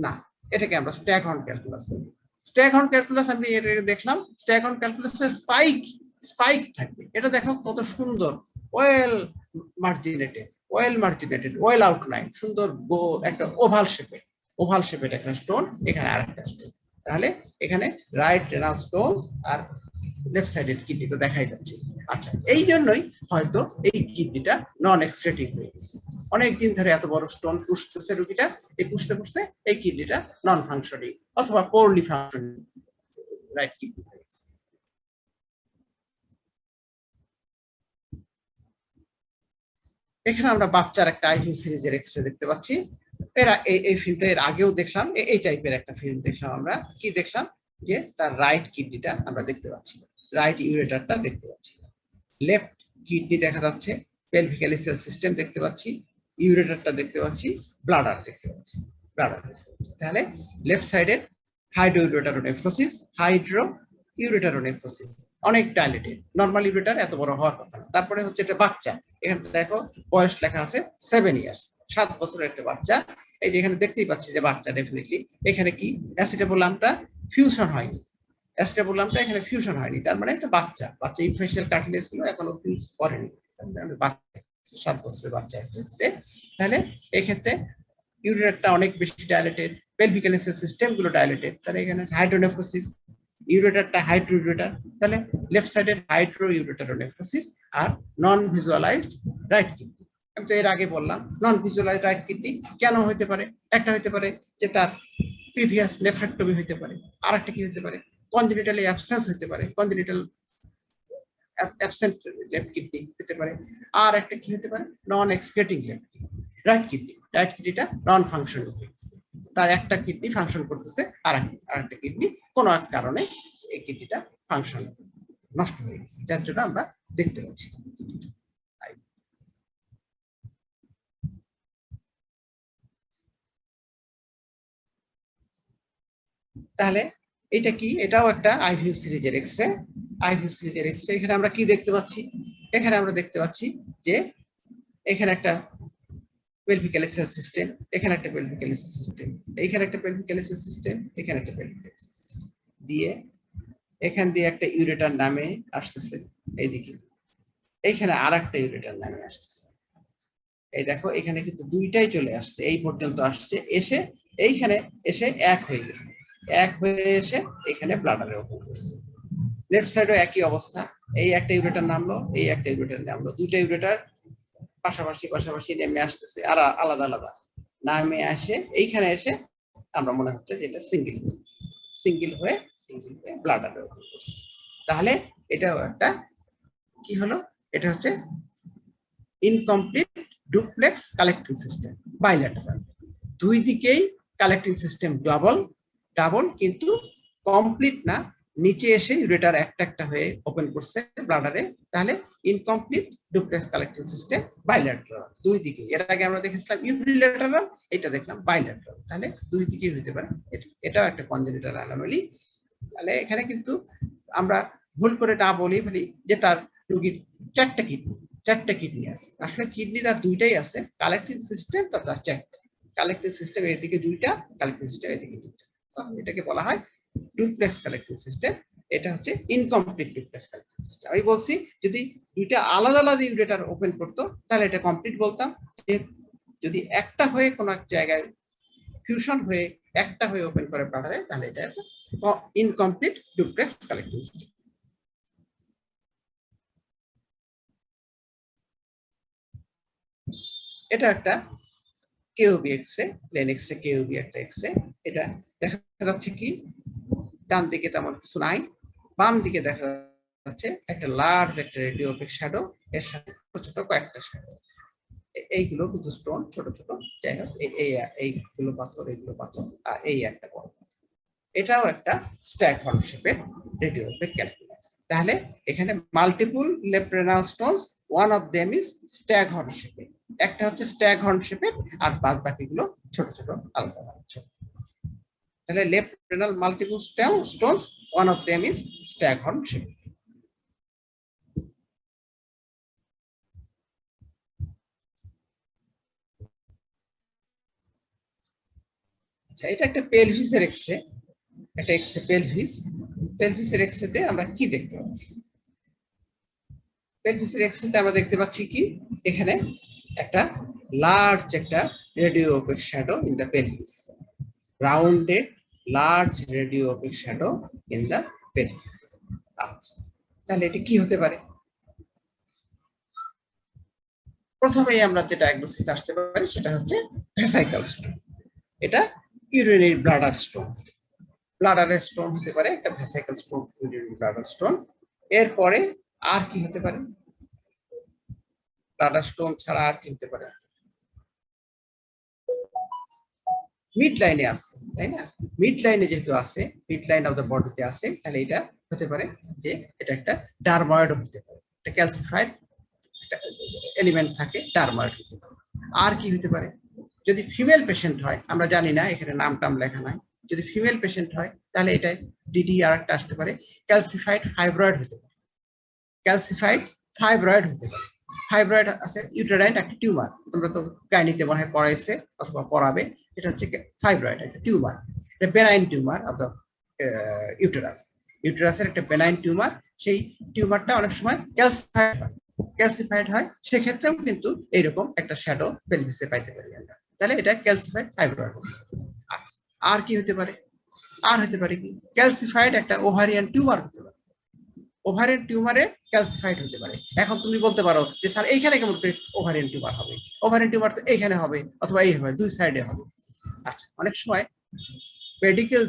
না, এটাকে আমরা স্ট্যাগহর্ন ক্যালকুলাস বলবো। স্ট্যাগহর্ন ক্যালকুলাস আমি দেখলাম, স্ট্যাগহর্ন ক্যালকুলাসে স্পাইক স্পাইক থাকবে। এটা দেখো কত সুন্দর, ওয়েল মার্জিনেটেড, ওয়েল আউটলাইন, সুন্দর একটা ওভাল শেপের, ওভাল শেপের একটা স্টোন, এখানে আরেকটা স্টোন। তাহলে এখানে রাইট রেনাল স্টোনস আর লেফট সাইডের কিডনি তো দেখাই যাচ্ছে। আচ্ছা, এই জন্যই হয়তো এই কিডনিটা নন এক্সক্রেটিং হয়ে গেছে, অনেকদিন ধরে এত বড় স্টোন পুষতেছে রোগীটা, এই পুষতে পুষতে এই কিডনিটা নন ফাংশনিং অথবা পোরলি ফাংশনিং রাইট কিডনি হয়ে গেছে। এখানে আমরা বাচ্চার একটা আইভিউ সিরিজের এক্সরে দেখতে পাচ্ছি। এরা এই ফিল্মটা এর আগেও দেখলাম, এই টাইপের একটা ফিল্ম দেখলাম। আমরা কি দেখলাম? যে তার রাইট কিডনিটা আমরা দেখতে পাচ্ছি, রাইট ইউরেটারটা দেখতে পাচ্ছি, লেফট কিডনি দেখা যাচ্ছে, পেলভিক এলাইসিস সিস্টেম দেখতে পাচ্ছি, ইউরেটারটা দেখতে পাচ্ছি, ব্লাডার দেখতে পাচ্ছি, ব্লাডার দেখতে পাচ্ছি। তাহলে লেফট সাইডের হাইড্রো ইউরেটারোনেফ্রোসিস, হাইড্রো ইউরেটারও নেফ্রোসিস, অনেক ডাইলেটেড, নর্মাল ইউরেটার এত বড় হওয়ার কথা না। তারপরে হচ্ছে একটা বাচ্চা, এখানে দেখো বয়স লেখা আছে 7 ইয়ার্স, 7 বছরের একটা বাচ্চা। এই যে এখানে দেখতেই পাচ্ছি যে বাচ্চা ডেফিনেটলি, এখানে কি অ্যাসিটাবোলামটা ফিউশন হয়নি, অ্যাসিটাবোলামটা এখানে ফিউশন হয়নি, তার মানে একটা বাচ্চা, বাচ্চা ইনফেশিয়াল কার্টিলেজ গুলো এখনো ফিউজ করেনি, বাচ্চা 7 বছরের বাচ্চা ক্ষেত্রে। তাহলে এক্ষেত্রে ইউরেটারটা অনেক বেশি ডাইলেটেড, পেলভিক্যাল সিস্টেম গুলো ডাইলেটেড, তাহলে এখানে হাইড্রোনেফ্রোসিস, ইউরেটারটা হাইড্রো ইউরেটার, তাহলে লেফট সাইডের হাইড্রো ইউরেটারোনেফ্রোসিস আর নন ভিজুয়ালাইজড রাইট কিডনি। আমি তো এর আগে বললাম নন ভিজুয়ালাইজড রাইট কিডনি কেন হতে পারে, একটা হতে পারে যে তার প্রিভিয়াস নেফ্রেক্টমি হতে পারে, আর একটা কি হতে পারে কনজেনিটালি অ্যাবসেন্স হতে পারে, কনজেনিটাল অ্যাবসেন্ট লেফট কিডনি হতে পারে, আর একটা কি হতে পারে non excreting left kidney, right kidney, right কিডনিটা নন ফাংশনিং হয়ে গেছে, তার একটা কিডনি ফাংশন করতেছে, আর একটা কিডনি কোনো এক কারণে এই কিডনিটা ফাংশন নষ্ট হয়ে গেছে, যার জন্য আমরা দেখতে পাচ্ছি। তাহলে এটা কি, এটাও একটা আইভিউ সিরিজের এক্সরে, আইভিউ সিরিজের এক্সরে। এখানে আমরা কি দেখতে পাচ্ছি, এখানে আমরা দেখতে পাচ্ছি যে এখানে একটা পেলভিক্যাল সিস্টেম, এখানে একটা পেলভিক্যাল সিস্টেম, এখানে একটা পেলভিক্যাল সিস্টেম, এখানে একটা পেলভিক্যাল সিস্টেম দিয়ে এখান দিয়ে একটা ইউরেটার নামে আসতেছে এইদিকে, এইখানে আর একটা ইউরেটার নামে আসতেছে, এই দেখো এখানে কিন্তু দুইটাই চলে আসছে, এই পর্যন্ত আসছে, এসে এইখানে এসে এক হয়ে গেছে, এক হয়ে এসে এখানে ব্লাডারে ওপেন করছে। লেফট সাইডও একই অবস্থা, এই একটা ইউরেটার নামলো, এই একটা ইউরেটার নামলো, দুইটা ইউরেটার পাশাপাশি পাশাপাশি নেমে আসতেছে, আর আলাদা আলাদা নামে আসে, এইখানে এসে আমরা মনে হচ্ছে যে এটা সিঙ্গেল হয়ে ব্লাডারে ওপেন করছে। তাহলে এটাও একটা কি হলো, এটা হচ্ছে incomplete duplex collecting system, bilateral, দুই দিকেই কালেক্টিং সিস্টেম ডাবল কিন্তু কমপ্লিট না, নিচে এসে ইউরেটার একটা একটা হয়ে ওপেন করছে ব্লাডারে, তাহলে incomplete duplex collecting system bilateral, দুই দিকে। এর আগে আমরা দেখেছিলাম ইউনিল্যাটারাল, এটা দেখলাম বাইল্যাটারাল, তাহলে দুই দিকেই হতে পারে, এটাও একটা কনজেনিটাল অ্যানোমালি। তাহলে এখানে কিন্তু আমরা ভুল করে না বলি যে তার রোগীর চারটা কিডনি আছে, আসলে কিডনি তার দুইটাই আছে, কালেক্টিং সিস্টেম তার চারটা, কালেক্টিং সিস্টেম এদিকে দুইটা, কালেক্টিং সিস্টেম এদিকে দুইটা, এটাকে বলা হয় ডুপ্লেক্স কালেক্টিং সিস্টেম, এটা হচ্ছে ইনকমপ্লিট ডুপ্লেক্স কালেক্টিং সিস্টেম। আমি বলছি যদি দুইটা আলাদা আলাদা ইউরেটার ওপেন করতো তাহলে এটা কমপ্লিট বলতাম, যদি একটা হয়ে কোনো এক জায়গায় ফিউশন হয়ে একটা হয়ে ওপেন করে ব্লাডারে, তাহলে এটা ইনকমপ্লিট ডুপ্লেক্স কালেক্টিং সিস্টেম। এটা একটা কেওবি এক্সরে, প্লেন এক্সরে কেওবি একটা এক্সরে, এটা দেখা যাচ্ছে কি ডান দিকে তেমন কিছু নাই, বাম দিকে দেখা যাচ্ছে একটা লার্জ একটা রেডিওপিক শ্যাডো, এর সাথে ছোট ছোট কয়েকটা শ্যাডো আছে, এইগুলো কিন্তু স্টোন ছোট ছোট, যাই হোক এইগুলো পাথর, এইগুলো পাথর, আর এই একটা বড় পাথর, এটাও একটা স্ট্যাগ হর্ন শেপের রেডিওপিক ক্যালকুলাস। তাহলে এখানে multiple left renal Stones, one of them is stag horn শেপের, একটা হচ্ছে স্ট্যাগ হর্ন শেপের, আর বাদ বাকিগুলো ছোট ছোট আলাদা আলাদা ছোট। তাহলে left renal multiple stones, one of them is staghorn shape. আচ্ছা, এটা একটা পেলভিসের এক্সরে, একটা এক্সরে পেলভিসের এক্সরেতে আমরা কি দেখতে পাচ্ছি, পেলভিসের এক্সরেতে আমরা দেখতে পাচ্ছি কি এখানে একটা লার্জ একটা radio opaque shadow in the pelvis, rounded large radio opaque shadow in the pelvis. আচ্ছা, তাহলে এটা কি হতে পারে, প্রথমেই আমরা যে ডায়াগনোসিস আসতে পারি সেটা হচ্ছে ভেসাইকাল স্টোন, এটা ইউরিনারি ব্লাডার স্টোন, ব্লাডারের স্টোন হতে পারে, একটা ভেসাইকাল স্টোন, ইউরিনারি ব্লাডার স্টোন। এরপরে আর কি হতে পারে, ব্লাডার স্টোন ছাড়া আর কি হতে পারে, মিড লাইনে আছে তাই না, মিড লাইনে যেহেতু আছে, মিড লাইন অফ দ্য বডিতে আছে, তাহলে এটা হতে পারে যে এটা একটা ডারময়েড হতে পারে, একটা ক্যালসিফাইড এলিমেন্ট থাকে, ডারময়েড হতে পারে। আর কি হতে পারে, যদি ফিমেল পেশেন্ট হয়, আমরা জানি না, এখানে নাম টাম লেখা নাই, যদি ফিমেল পেশেন্ট হয় তাহলে এটা ডিডি আর একটা আসতে পারে, ক্যালসিফাইড ফাইব্রয়েড হতে পারে। ক্যালসিফাইড ফাইব্রয়েড হতে পারে। ফাইব্রয়েড আছে ইউটেরাইন একটা টিউমার, তোমরা তো গাইনিতে মনে হয় পড়াইছে অথবা পড়াবে। এটা হচ্ছে ফাইব্রয়েড একটা টিউমার, এটা benign tumour of the uterus. ইউটেরাসের একটা বেনাইন টিউমার, সেই টিউমারটা অনেক সময় ক্যালসিফাইড হয়, সেক্ষেত্রেও কিন্তু এইরকম একটা শ্যাডো পেলভিসে পাইতে পারি আমরা। তাহলে এটা ক্যালসিফাইড ফাইব্রয়েড। আচ্ছা, আর কি হতে পারে? আর হতে পারে কি ক্যালসিফাইড একটা ওভারিয়ান টিউমার হতে পারে। ওভারিয়ান টিউমারে ক্যালসিফাইড হতে পারে। এখন তুমি বলতে পারো যে স্যার এইখানে কেমন করে ওভারিয়ান টিউমার হবে? ওভারিয়ান টিউমার তো এইখানে হবে অথবা এই হবে, দুই সাইডে হবে। আচ্ছা, অনেক সময় পেডিকেল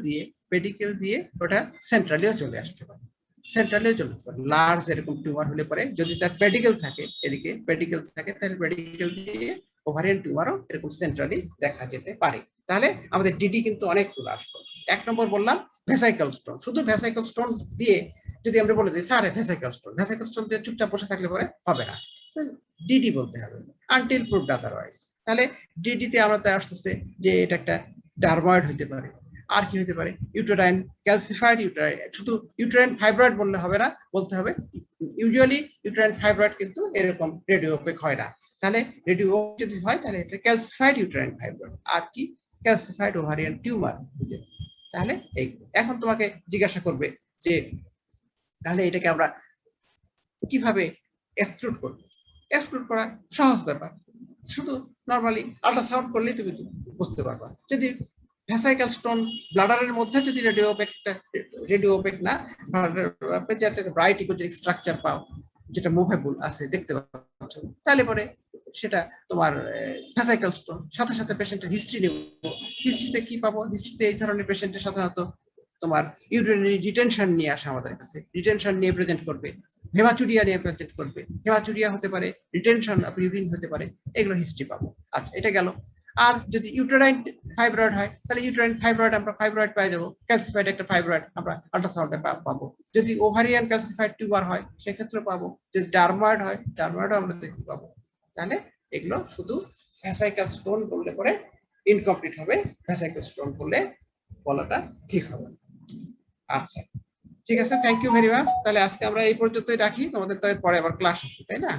দিয়ে ওটা সেন্ট্রালিও চলে আসতে পারে, সেন্ট্রালিও চলে আসতে পারে। লার্জ এরকম টিউমার হলে পরে যদি তার পেডিকেল থাকে, এদিকে পেডিকেল থাকে, তাহলে পেডিকেল দিয়ে ওভারিয়ান টিউমারও এরকম সেন্ট্রালি দেখা যেতে পারে। তাহলে আমাদের ডিডি কিন্তু অনেকগুলো আসবে। এক নম্বর বললাম ভেসাইকাল স্টোন। শুধু ভেসাইকাল স্টোন দিয়ে যদি আমরা বলে দিই স্যার ভেসাইকাল স্টোন দিয়ে চুপচাপ বসে থাকলে পরে হবে না, ডিডি বলতে হবে আনটিল প্রুভড আদারওয়াইজ। তাহলে ডিডিতে আমরা আসতেছে যে এটা একটা ডারময়েড হতে পারে। আর কি হতে পারে? Uterine calcified uterine. শুধু ইউটেরাইন ফাইব্রয়েড বললে হবে না, বলতে হবে ইউজুয়ালি ইউটেরাইন ফাইব্রয়েড কিন্তু এরকম রেডিও ওপেক হয় না। তাহলে রেডিও যদি হয় তাহলে এটা ক্যালসিফাইড ইউটেরাইন ফাইব্রয়েড। আর কি? ক্যালসিফাইড ওভারিয়ান টিউমার হতে পারে। তাহলে এখন তোমাকে জিজ্ঞাসা করবে যে তাহলে এটাকে আমরা কিভাবে এক্সক্লুড করব? এক্সক্লুড করা সহজ ব্যাপার, শুধু নরমালি আল্ট্রাসাউন্ড করলেই তুমি বুঝতে পারবা। যদি ভেসাইকাল স্টোন ব্লাডারের মধ্যে যদি রেডিও ওপেক না, যাতে ব্রাইট ইকোজেনিক স্ট্রাকচার পাও যেটা মুভেবল আছে দেখতে পাচ্ছ, তাহলে পরে সেটা তোমার ভেসাইকাল স্টোন। সাথে সাথে পেশেন্টের হিস্ট্রি নেব। হিস্ট্রিতে কি পাবো? হিস্ট্রিতে এই ধরনের পেশেন্টের সাধারণত তোমার ইউরিনারি রিটেনশন নিয়ে আসে আমাদের কাছে, রিটেনশন নিয়ে প্রেজেন্ট করবে, হেমাচুরিয়া নিয়ে প্রেজেন্ট করবে। হেমাচুরিয়া হতে পারে, রিটেনশন অফ ইউরিন হতে পারে, এগুলো হিস্ট্রি পাবো। আচ্ছা, এটা গেল। আর যদি ইউটেরাইন ফাইব্রয়েড হয় তাহলে ইউটেরাইন ফাইব্রয়েড আমরা ফাইব্রয়েড পাই যাবো, ক্যালসিফাইড একটা ফাইব্রয়েড আমরা আল্ট্রাসাউন্ডে পাবো। যদি ওভারিয়ান ক্যালসিফাইড টিউমার হয় সেক্ষেত্রে পাবো। যদি ডারময়েড হয় ডারময়েডও আমরা দেখতে পাবো। তাহলে এগুলো শুধু ভেসাইকাল স্টোন বললে পরে ইনকমপ্লিট হবে, ভেসাইকাল স্টোন বললে বলাটা ঠিক হবে। আচ্ছা, ঠিক আছে, থ্যাংক ইউ ভেরি মাচ। তাহলে আজকে আমরা এই পর্যন্তই রাখি, তোমাদের তো পরে আবার ক্লাস আছে, তাই না?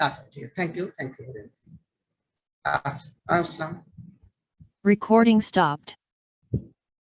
আচ্ছা, ঠিক আছে, থ্যাংক ইউ ভেরি মাচ। আচ্ছা, আসসালাম। Recording stopped.